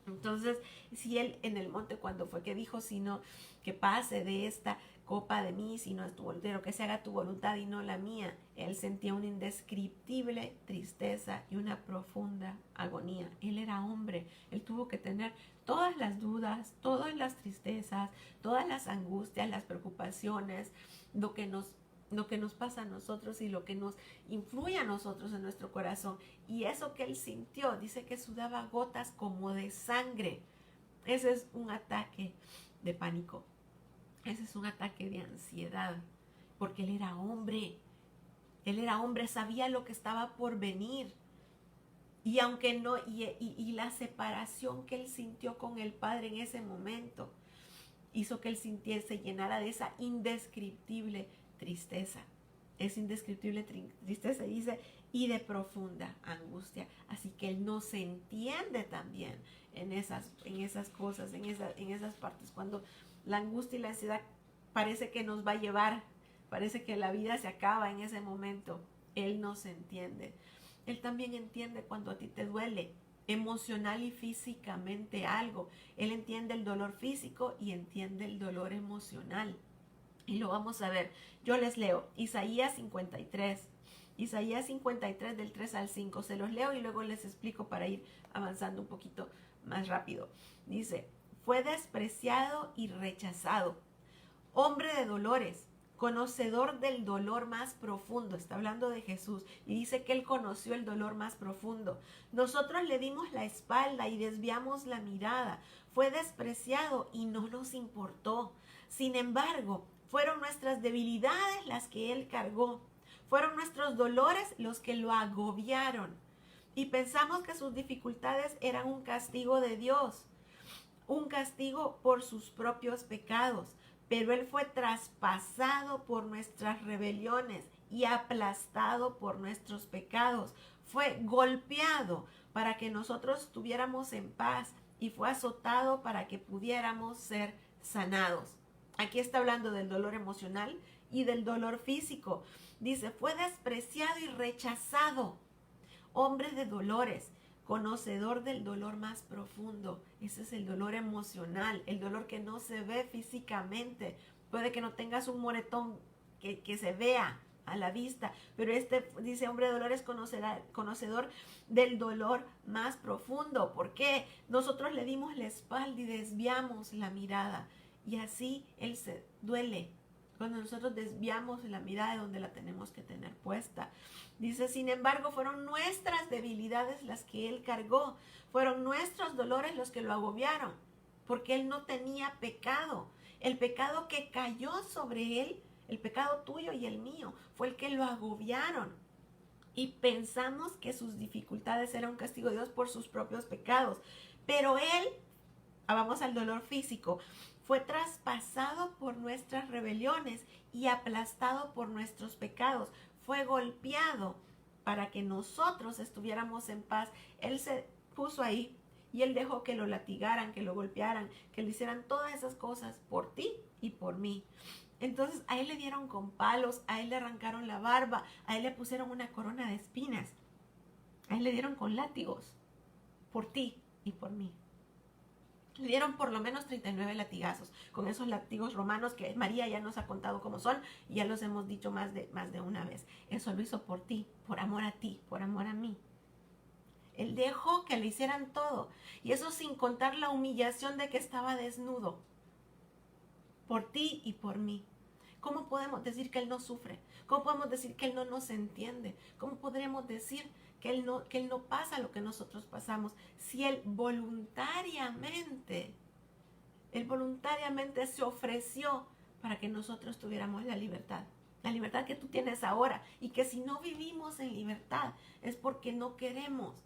Entonces, si él en el monte cuando fue que dijo, sino que pase de esta copa de mí, si no es tu voluntad, que se haga tu voluntad y no la mía, él sentía una indescriptible tristeza y una profunda agonía. Él era hombre, él tuvo que tener todas las dudas, todas las tristezas, todas las angustias, las preocupaciones, lo que nos pasa a nosotros y lo que nos influye a nosotros en nuestro corazón. Y eso que él sintió, dice que sudaba gotas como de sangre. Ese es un ataque de pánico. Ese es un ataque de ansiedad. Porque él era hombre. Él era hombre, sabía lo que estaba por venir. Y aunque no, y la separación que él sintió con el Padre en ese momento, hizo que él sintiese, llenara de esa indescriptible tristeza. Es indescriptible tristeza, dice, y de profunda angustia. Así que él no se entiende también en esas cosas, en esas partes. Cuando la angustia y la ansiedad parece que nos va a llevar, parece que la vida se acaba en ese momento. Él no se entiende. Él también entiende cuando a ti te duele emocional y físicamente algo. Él entiende el dolor físico y entiende el dolor emocional. Y lo vamos a ver. Yo les leo Isaías 53. Isaías 53 del 3 al 5. Se los leo y luego les explico para ir avanzando un poquito más rápido. Dice, fue despreciado y rechazado, hombre de dolores, conocedor del dolor más profundo. Está hablando de Jesús y dice que él conoció el dolor más profundo. Nosotros le dimos la espalda y desviamos la mirada. Fue despreciado y no nos importó. Sin embargo, fueron nuestras debilidades las que él cargó. Fueron nuestros dolores los que lo agobiaron. Y pensamos que sus dificultades eran un castigo de Dios, un castigo por sus propios pecados. Pero él fue traspasado por nuestras rebeliones y aplastado por nuestros pecados. Fue golpeado para que nosotros estuviéramos en paz y fue azotado para que pudiéramos ser sanados. Aquí está hablando del dolor emocional y del dolor físico. Dice, fue despreciado y rechazado, hombre de dolores, conocedor del dolor más profundo. Ese es el dolor emocional, el dolor que no se ve físicamente. Puede que no tengas un moretón que se vea a la vista, pero dice, hombre de dolores, conocedor del dolor más profundo. ¿Por qué? Nosotros le dimos la espalda y desviamos la mirada. Y así él se duele cuando nosotros desviamos la mirada de donde la tenemos que tener puesta. Dice, sin embargo, fueron nuestras debilidades las que él cargó. Fueron nuestros dolores los que lo agobiaron. Porque él no tenía pecado. El pecado que cayó sobre él, el pecado tuyo y el mío, fue el que lo agobiaron. Y pensamos que sus dificultades eran un castigo de Dios por sus propios pecados. Pero él, vamos al dolor físico, fue traspasado por nuestras rebeliones y aplastado por nuestros pecados. Fue golpeado para que nosotros estuviéramos en paz. Él se puso ahí y él dejó que lo latigaran, que lo golpearan, que le hicieran todas esas cosas por ti y por mí. Entonces a él le dieron con palos, a él le arrancaron la barba, a él le pusieron una corona de espinas, a él le dieron con látigos, por ti y por mí. Le dieron por lo menos 39 latigazos, con esos látigos romanos que María ya nos ha contado cómo son, y ya los hemos dicho más de una vez. Eso lo hizo por ti, por amor a ti, por amor a mí. Él dejó que le hicieran todo, y eso sin contar la humillación de que estaba desnudo, por ti y por mí. ¿Cómo podemos decir que Él no sufre? ¿Cómo podemos decir que Él no nos entiende? ¿Cómo podremos decir que Él no pasa lo que nosotros pasamos si Él voluntariamente se ofreció para que nosotros tuviéramos la libertad que tú tienes ahora, y que si no vivimos en libertad es porque no queremos,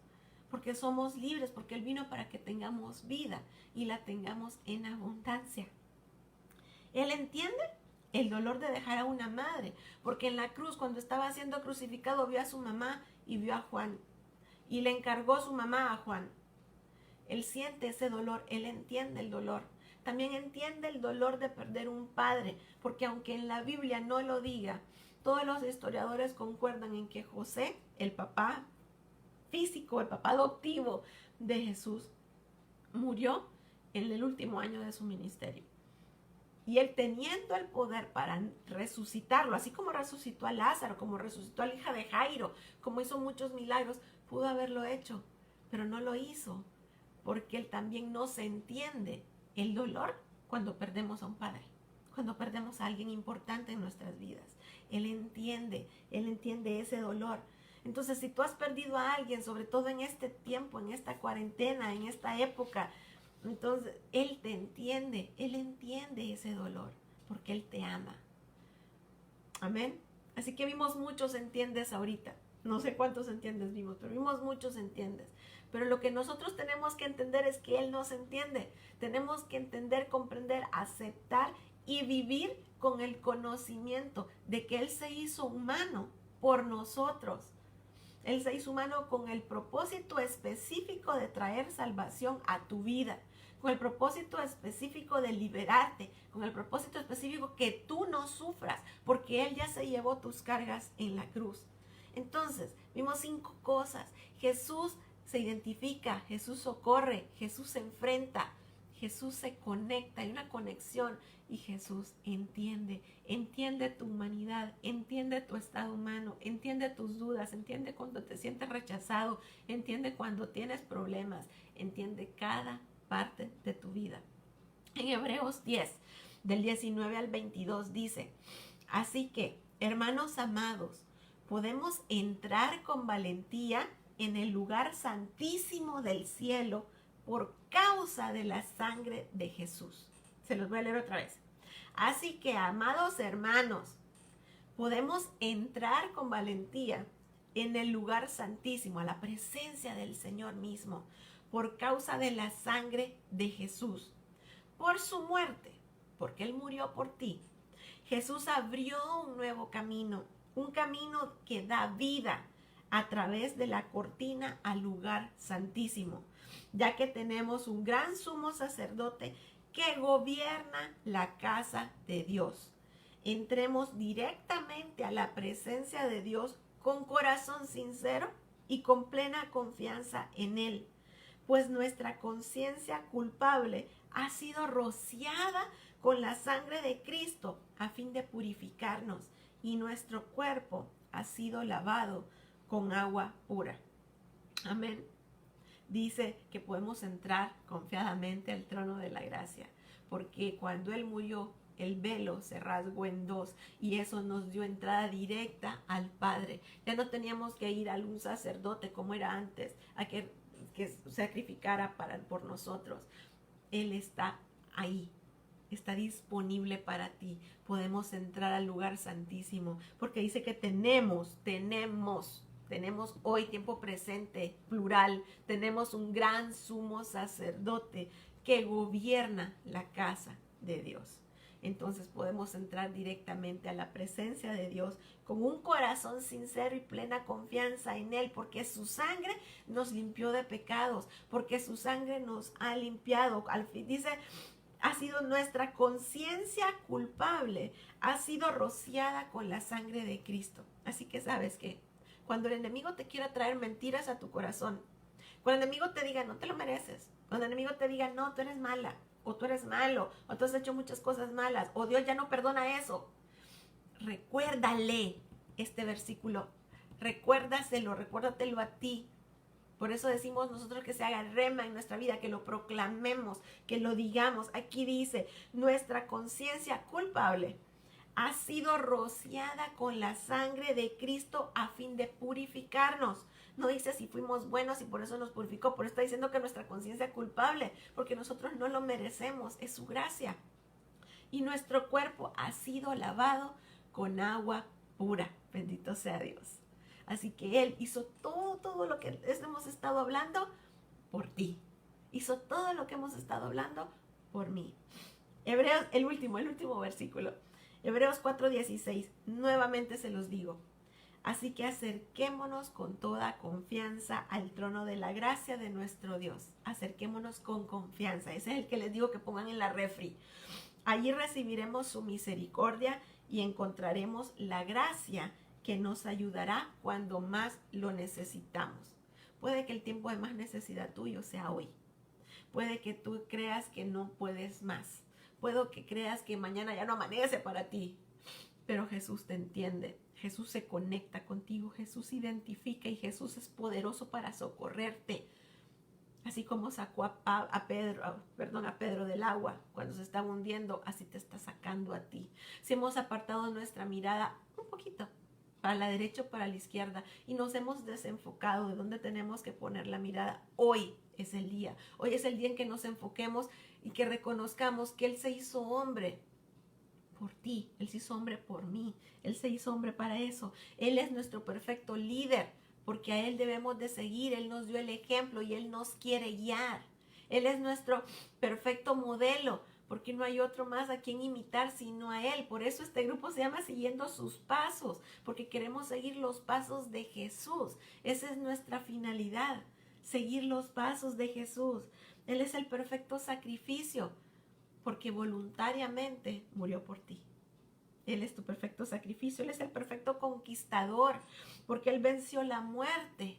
porque somos libres, porque Él vino para que tengamos vida y la tengamos en abundancia. Él entiende el dolor de dejar a una madre, porque en la cruz, cuando estaba siendo crucificado, vio a su mamá y vio a Juan, y le encargó su mamá a Juan. Él siente ese dolor, él entiende el dolor. También entiende el dolor de perder un padre, porque aunque en la Biblia no lo diga, todos los historiadores concuerdan en que José, el papá físico, el papá adoptivo de Jesús, murió en el último año de su ministerio. Y él, teniendo el poder para resucitarlo, así como resucitó a Lázaro, como resucitó a la hija de Jairo, como hizo muchos milagros, pudo haberlo hecho, pero no lo hizo, porque él también no se entiende el dolor cuando perdemos a un padre, cuando perdemos a alguien importante en nuestras vidas. Él entiende ese dolor. Entonces, si tú has perdido a alguien, sobre todo en este tiempo, en esta cuarentena, en esta época, entonces Él te entiende, Él entiende ese dolor, porque Él te ama. Amén. Así que vimos muchos entiendes ahorita. No sé cuántos entiendes vimos, pero vimos muchos entiendes. Pero lo que nosotros tenemos que entender es que Él nos entiende. Tenemos que entender, comprender, aceptar y vivir con el conocimiento de que Él se hizo humano por nosotros. Él se hizo humano con el propósito específico de traer salvación a tu vida, con el propósito específico de liberarte, con el propósito específico que tú no sufras, porque Él ya se llevó tus cargas en la cruz. Entonces, vimos 5 cosas. Jesús se identifica, Jesús socorre, Jesús se enfrenta, Jesús se conecta, hay una conexión, y Jesús entiende tu humanidad, entiende tu estado humano, entiende tus dudas, entiende cuando te sientes rechazado, entiende cuando tienes problemas, entiende cada parte de tu vida. En Hebreos 10, del 19 al 22 dice: así que, hermanos amados, podemos entrar con valentía en el lugar santísimo del cielo por causa de la sangre de Jesús. Se los voy a leer otra vez. Así que, amados hermanos, podemos entrar con valentía en el lugar santísimo, a la presencia del Señor mismo, por causa de la sangre de Jesús. Por su muerte, porque Él murió por ti, Jesús abrió un nuevo camino, un camino que da vida a través de la cortina al lugar santísimo, ya que tenemos un gran sumo sacerdote que gobierna la casa de Dios. Entremos directamente a la presencia de Dios con corazón sincero y con plena confianza en Él, pues nuestra conciencia culpable ha sido rociada con la sangre de Cristo a fin de purificarnos, y nuestro cuerpo ha sido lavado con agua pura. Amén. Dice que podemos entrar confiadamente al trono de la gracia, porque cuando Él murió, el velo se rasgó en 2 y eso nos dio entrada directa al Padre. Ya no teníamos que ir a un sacerdote como era antes, a que sacrificara por nosotros. Él está ahí, está disponible para ti. Podemos entrar al lugar santísimo, porque dice que tenemos hoy, tiempo presente, plural, tenemos un gran sumo sacerdote que gobierna la casa de Dios. Entonces podemos entrar directamente a la presencia de Dios con un corazón sincero y plena confianza en Él, porque su sangre nos limpió de pecados, porque su sangre nos ha limpiado. Al fin dice, ha sido nuestra conciencia culpable, ha sido rociada con la sangre de Cristo. Así que sabes que cuando el enemigo te quiera traer mentiras a tu corazón, cuando el enemigo te diga no te lo mereces, cuando el enemigo te diga no, tú eres mala, o tú eres malo, o tú has hecho muchas cosas malas, o Dios ya no perdona eso, recuérdale este versículo, recuérdatelo a ti. Por eso decimos nosotros que se haga rema en nuestra vida, que lo proclamemos, que lo digamos. Aquí dice, nuestra conciencia culpable ha sido rociada con la sangre de Cristo a fin de purificarnos. No dice si fuimos buenos y por eso nos purificó, pero está diciendo que nuestra conciencia culpable, porque nosotros no lo merecemos, es su gracia. Y nuestro cuerpo ha sido lavado con agua pura. Bendito sea Dios. Así que Él hizo todo lo que hemos estado hablando por ti. Hizo todo lo que hemos estado hablando por mí. Hebreos, el último versículo. Hebreos 4:16. Nuevamente se los digo. Así que acerquémonos con toda confianza al trono de la gracia de nuestro Dios. Acerquémonos con confianza. Ese es el que les digo que pongan en la refri. Allí recibiremos su misericordia y encontraremos la gracia que nos ayudará cuando más lo necesitamos. Puede que el tiempo de más necesidad tuyo sea hoy. Puede que tú creas que no puedes más. Puede que creas que mañana ya no amanece para ti. Pero Jesús te entiende. Jesús se conecta contigo. Jesús identifica y Jesús es poderoso para socorrerte. Así como sacó a Pedro del agua cuando se estaba hundiendo, así te está sacando a ti. Si hemos apartado nuestra mirada un poquito para la derecha o para la izquierda y nos hemos desenfocado de dónde tenemos que poner la mirada, hoy es el día. Hoy es el día en que nos enfoquemos y que reconozcamos que Él se hizo hombre por ti, Él se hizo hombre por mí, Él se hizo hombre para eso. Él es nuestro perfecto líder, porque a Él debemos de seguir. Él nos dio el ejemplo y Él nos quiere guiar. Él es nuestro perfecto modelo, porque no hay otro más a quien imitar sino a Él. Por eso este grupo se llama Siguiendo sus Pasos, porque queremos seguir los pasos de Jesús. Esa es nuestra finalidad, seguir los pasos de Jesús. Él es el perfecto sacrificio, porque voluntariamente murió por ti. Él es tu perfecto sacrificio. Él es el perfecto conquistador, porque Él venció la muerte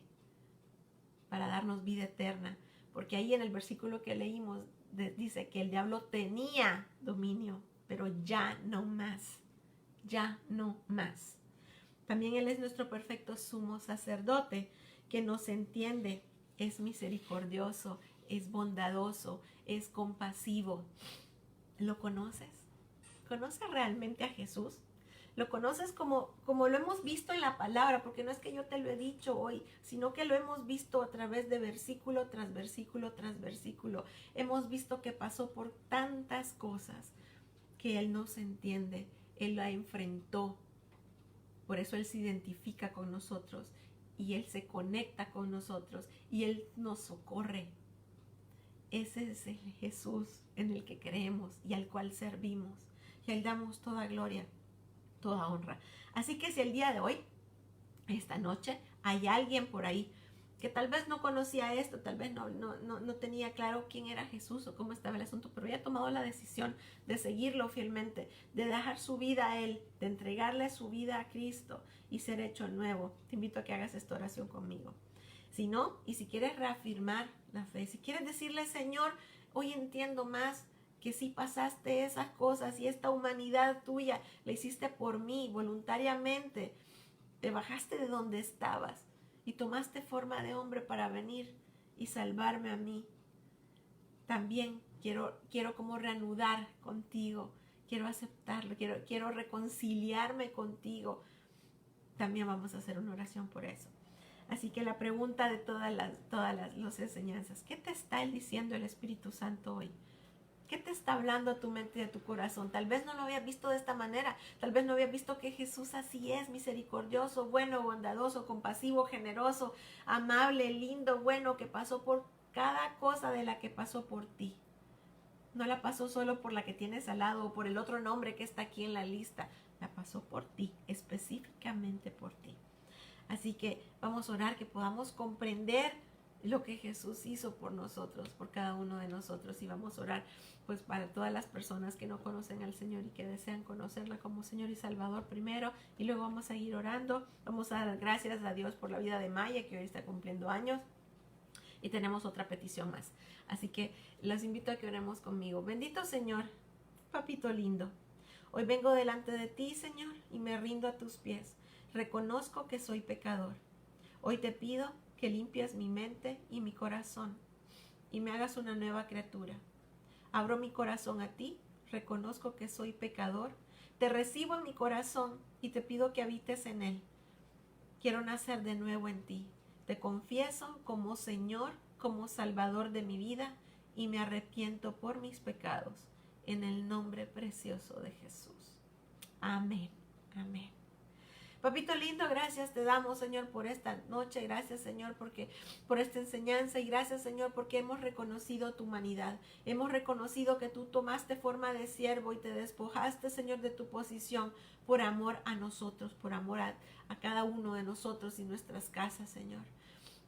para darnos vida eterna. Porque ahí en el versículo que leímos dice que el diablo tenía dominio, pero ya no más. Ya no más. También Él es nuestro perfecto sumo sacerdote, que nos entiende, es misericordioso, es bondadoso, es compasivo. ¿Lo conoces? ¿Conoces realmente a Jesús? ¿Lo conoces como lo hemos visto en la palabra? Porque no es que yo te lo he dicho hoy, sino que lo hemos visto a través de versículo tras versículo tras versículo. Hemos visto que pasó por tantas cosas que Él nos entiende. Él la enfrentó. Por eso Él se identifica con nosotros y Él se conecta con nosotros y Él nos socorre. Ese es el Jesús en el que creemos y al cual servimos. Y a Él damos toda gloria, toda honra. Así que si el día de hoy, esta noche, hay alguien por ahí que tal vez no conocía esto, tal vez no tenía claro quién era Jesús o cómo estaba el asunto, pero había tomado la decisión de seguirlo fielmente, de dejar su vida a Él, de entregarle su vida a Cristo y ser hecho nuevo, te invito a que hagas esta oración conmigo. Si no, y si quieres reafirmar la fe, si quieres decirle, Señor, hoy entiendo más que sí pasaste esas cosas y esta humanidad tuya la hiciste por mí voluntariamente, te bajaste de donde estabas y tomaste forma de hombre para venir y salvarme a mí. También quiero como reanudar contigo, quiero aceptarlo, quiero reconciliarme contigo. También vamos a hacer una oración por eso. Así que la pregunta de todas las enseñanzas, ¿qué te está diciendo el Espíritu Santo hoy? ¿Qué te está hablando a tu mente y a tu corazón? Tal vez no lo habías visto de esta manera. Tal vez no habías visto que Jesús así es, misericordioso, bueno, bondadoso, compasivo, generoso, amable, lindo, bueno, que pasó por cada cosa de la que pasó por ti. No la pasó solo por la que tienes al lado o por el otro nombre que está aquí en la lista. La pasó por ti, específicamente por ti. Así que vamos a orar que podamos comprender lo que Jesús hizo por nosotros, por cada uno de nosotros. Y vamos a orar pues para todas las personas que no conocen al Señor y que desean conocerla como Señor y Salvador primero, y luego vamos a seguir orando. Vamos a dar gracias a Dios por la vida de Maya, que hoy está cumpliendo años, y tenemos otra petición más. Así que los invito a que oremos conmigo. Bendito Señor, papito lindo, hoy vengo delante de ti, Señor, y me rindo a tus pies. Reconozco que soy pecador. Hoy te pido que limpies mi mente y mi corazón y me hagas una nueva criatura. Abro mi corazón a ti, reconozco que soy pecador, te recibo en mi corazón y te pido que habites en él. Quiero nacer de nuevo en ti. Te confieso como Señor, como Salvador de mi vida, y me arrepiento por mis pecados, en el nombre precioso de Jesús. Amén, amén. Papito lindo, gracias te damos, Señor, por esta noche. Gracias, Señor, por esta enseñanza. Y gracias, Señor, porque hemos reconocido tu humanidad. Hemos reconocido que tú tomaste forma de siervo y te despojaste, Señor, de tu posición por amor a nosotros, por amor a cada uno de nosotros y nuestras casas, Señor.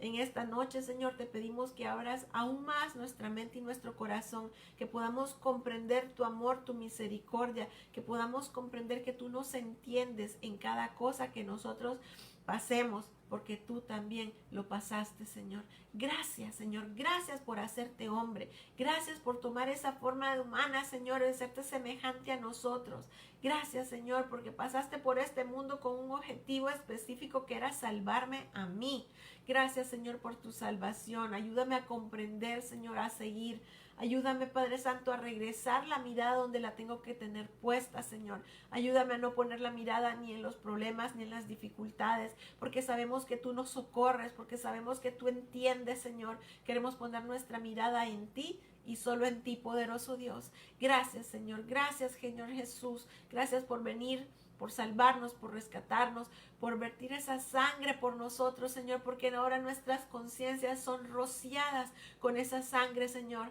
En esta noche, Señor, te pedimos que abras aún más nuestra mente y nuestro corazón, que podamos comprender tu amor, tu misericordia, que podamos comprender que tú nos entiendes en cada cosa que nosotros pasemos, porque tú también lo pasaste, Señor. Gracias, Señor. Gracias por hacerte hombre. Gracias por tomar esa forma humana, Señor, de serte semejante a nosotros. Gracias, Señor, porque pasaste por este mundo con un objetivo específico que era salvarme a mí. Gracias, Señor, por tu salvación. Ayúdame a comprender, Señor, a seguir. Ayúdame, Padre Santo, a regresar la mirada donde la tengo que tener puesta, Señor. Ayúdame a no poner la mirada ni en los problemas ni en las dificultades, porque sabemos que tú nos socorres, porque sabemos que tú entiendes, Señor. Queremos poner nuestra mirada en ti y solo en ti, poderoso Dios. Gracias, Señor. Gracias, Señor Jesús. Gracias por venir, por salvarnos, por rescatarnos, por vertir esa sangre por nosotros, Señor, porque ahora nuestras conciencias son rociadas con esa sangre, Señor.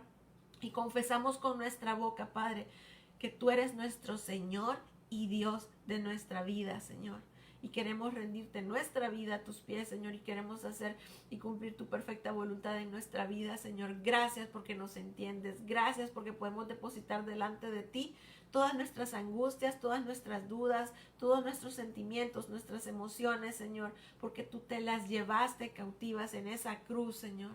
Y confesamos con nuestra boca, Padre, que tú eres nuestro Señor y Dios de nuestra vida, Señor. Y queremos rendirte nuestra vida a tus pies, Señor, y queremos hacer y cumplir tu perfecta voluntad en nuestra vida, Señor. Gracias porque nos entiendes. Gracias porque podemos depositar delante de ti todas nuestras angustias, todas nuestras dudas, todos nuestros sentimientos, nuestras emociones, Señor, porque tú te las llevaste cautivas en esa cruz, Señor.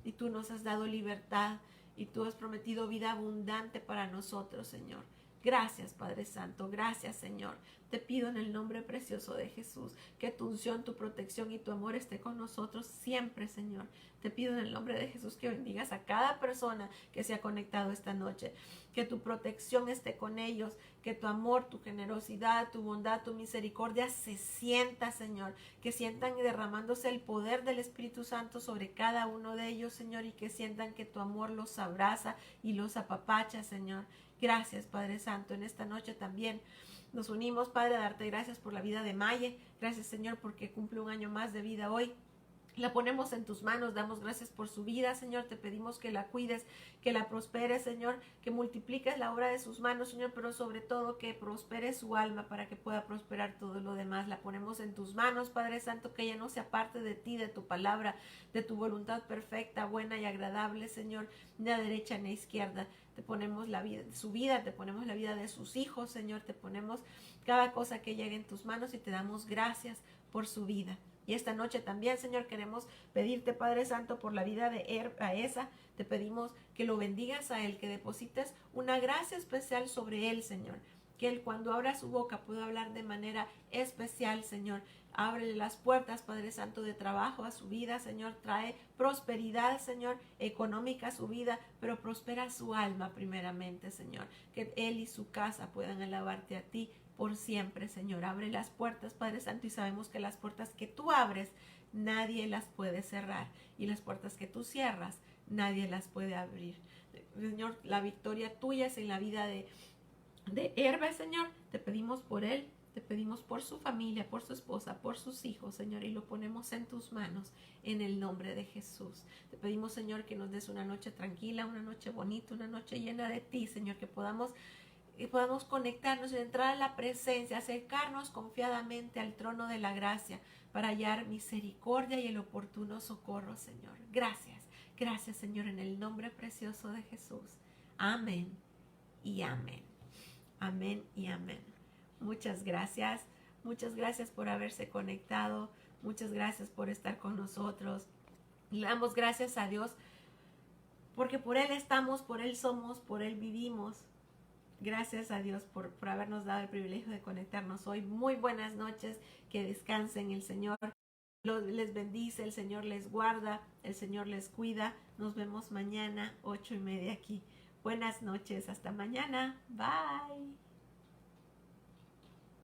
Y tú nos has dado libertad. Y tú has prometido vida abundante para nosotros, Señor. Gracias, Padre Santo. Gracias, Señor. Te pido en el nombre precioso de Jesús que tu unción, tu protección y tu amor esté con nosotros siempre, Señor. Te pido en el nombre de Jesús que bendigas a cada persona que se ha conectado esta noche. Que tu protección esté con ellos. Que tu amor, tu generosidad, tu bondad, tu misericordia se sienta, Señor. Que sientan derramándose el poder del Espíritu Santo sobre cada uno de ellos, Señor. Y que sientan que tu amor los abraza y los apapacha, Señor. Gracias, Padre Santo. En esta noche también nos unimos, Padre, a darte gracias por la vida de Maye. Gracias, Señor, porque cumple un año más de vida hoy. La ponemos en tus manos, damos gracias por su vida, Señor. Te pedimos que la cuides, que la prosperes, Señor, que multipliques la obra de sus manos, Señor, pero sobre todo que prospere su alma para que pueda prosperar todo lo demás. La ponemos en tus manos, Padre Santo, que ella no se aparte de ti, de tu palabra, de tu voluntad perfecta, buena y agradable, Señor, ni a derecha ni a izquierda. Te ponemos la vida, su vida, te ponemos la vida de sus hijos, Señor, te ponemos cada cosa que llegue en tus manos y te damos gracias por su vida. Y esta noche también, Señor, queremos pedirte, Padre Santo, por la vida de Esa. Te pedimos que lo bendigas a él, que deposites una gracia especial sobre él, Señor. Que él cuando abra su boca pueda hablar de manera especial, Señor. Ábrele las puertas, Padre Santo, de trabajo a su vida, Señor. Trae prosperidad, Señor, económica a su vida, pero prospera su alma primeramente, Señor. Que él y su casa puedan alabarte a ti por siempre, Señor. Abre las puertas, Padre Santo, y sabemos que las puertas que tú abres, nadie las puede cerrar. Y las puertas que tú cierras, nadie las puede abrir. Señor, la victoria tuya es en la vida de Herbe, Señor. Te pedimos por él, te pedimos por su familia, por su esposa, por sus hijos, Señor, y lo ponemos en tus manos en el nombre de Jesús. Te pedimos, Señor, que nos des una noche tranquila, una noche bonita, una noche llena de ti, Señor, que podamos conectarnos y entrar a la presencia, acercarnos confiadamente al trono de la gracia para hallar misericordia y el oportuno socorro, Señor. Gracias, gracias, Señor, en el nombre precioso de Jesús. Amén y amén. Amén y amén. Muchas gracias por haberse conectado, muchas gracias por estar con nosotros. Le damos gracias a Dios porque por Él estamos, por Él somos, por Él vivimos. Gracias a Dios por habernos dado el privilegio de conectarnos hoy. Muy buenas noches, que descansen. El Señor les bendice, el Señor les guarda, el Señor les cuida. Nos vemos mañana, 8:30 aquí. Buenas noches, hasta mañana. Bye.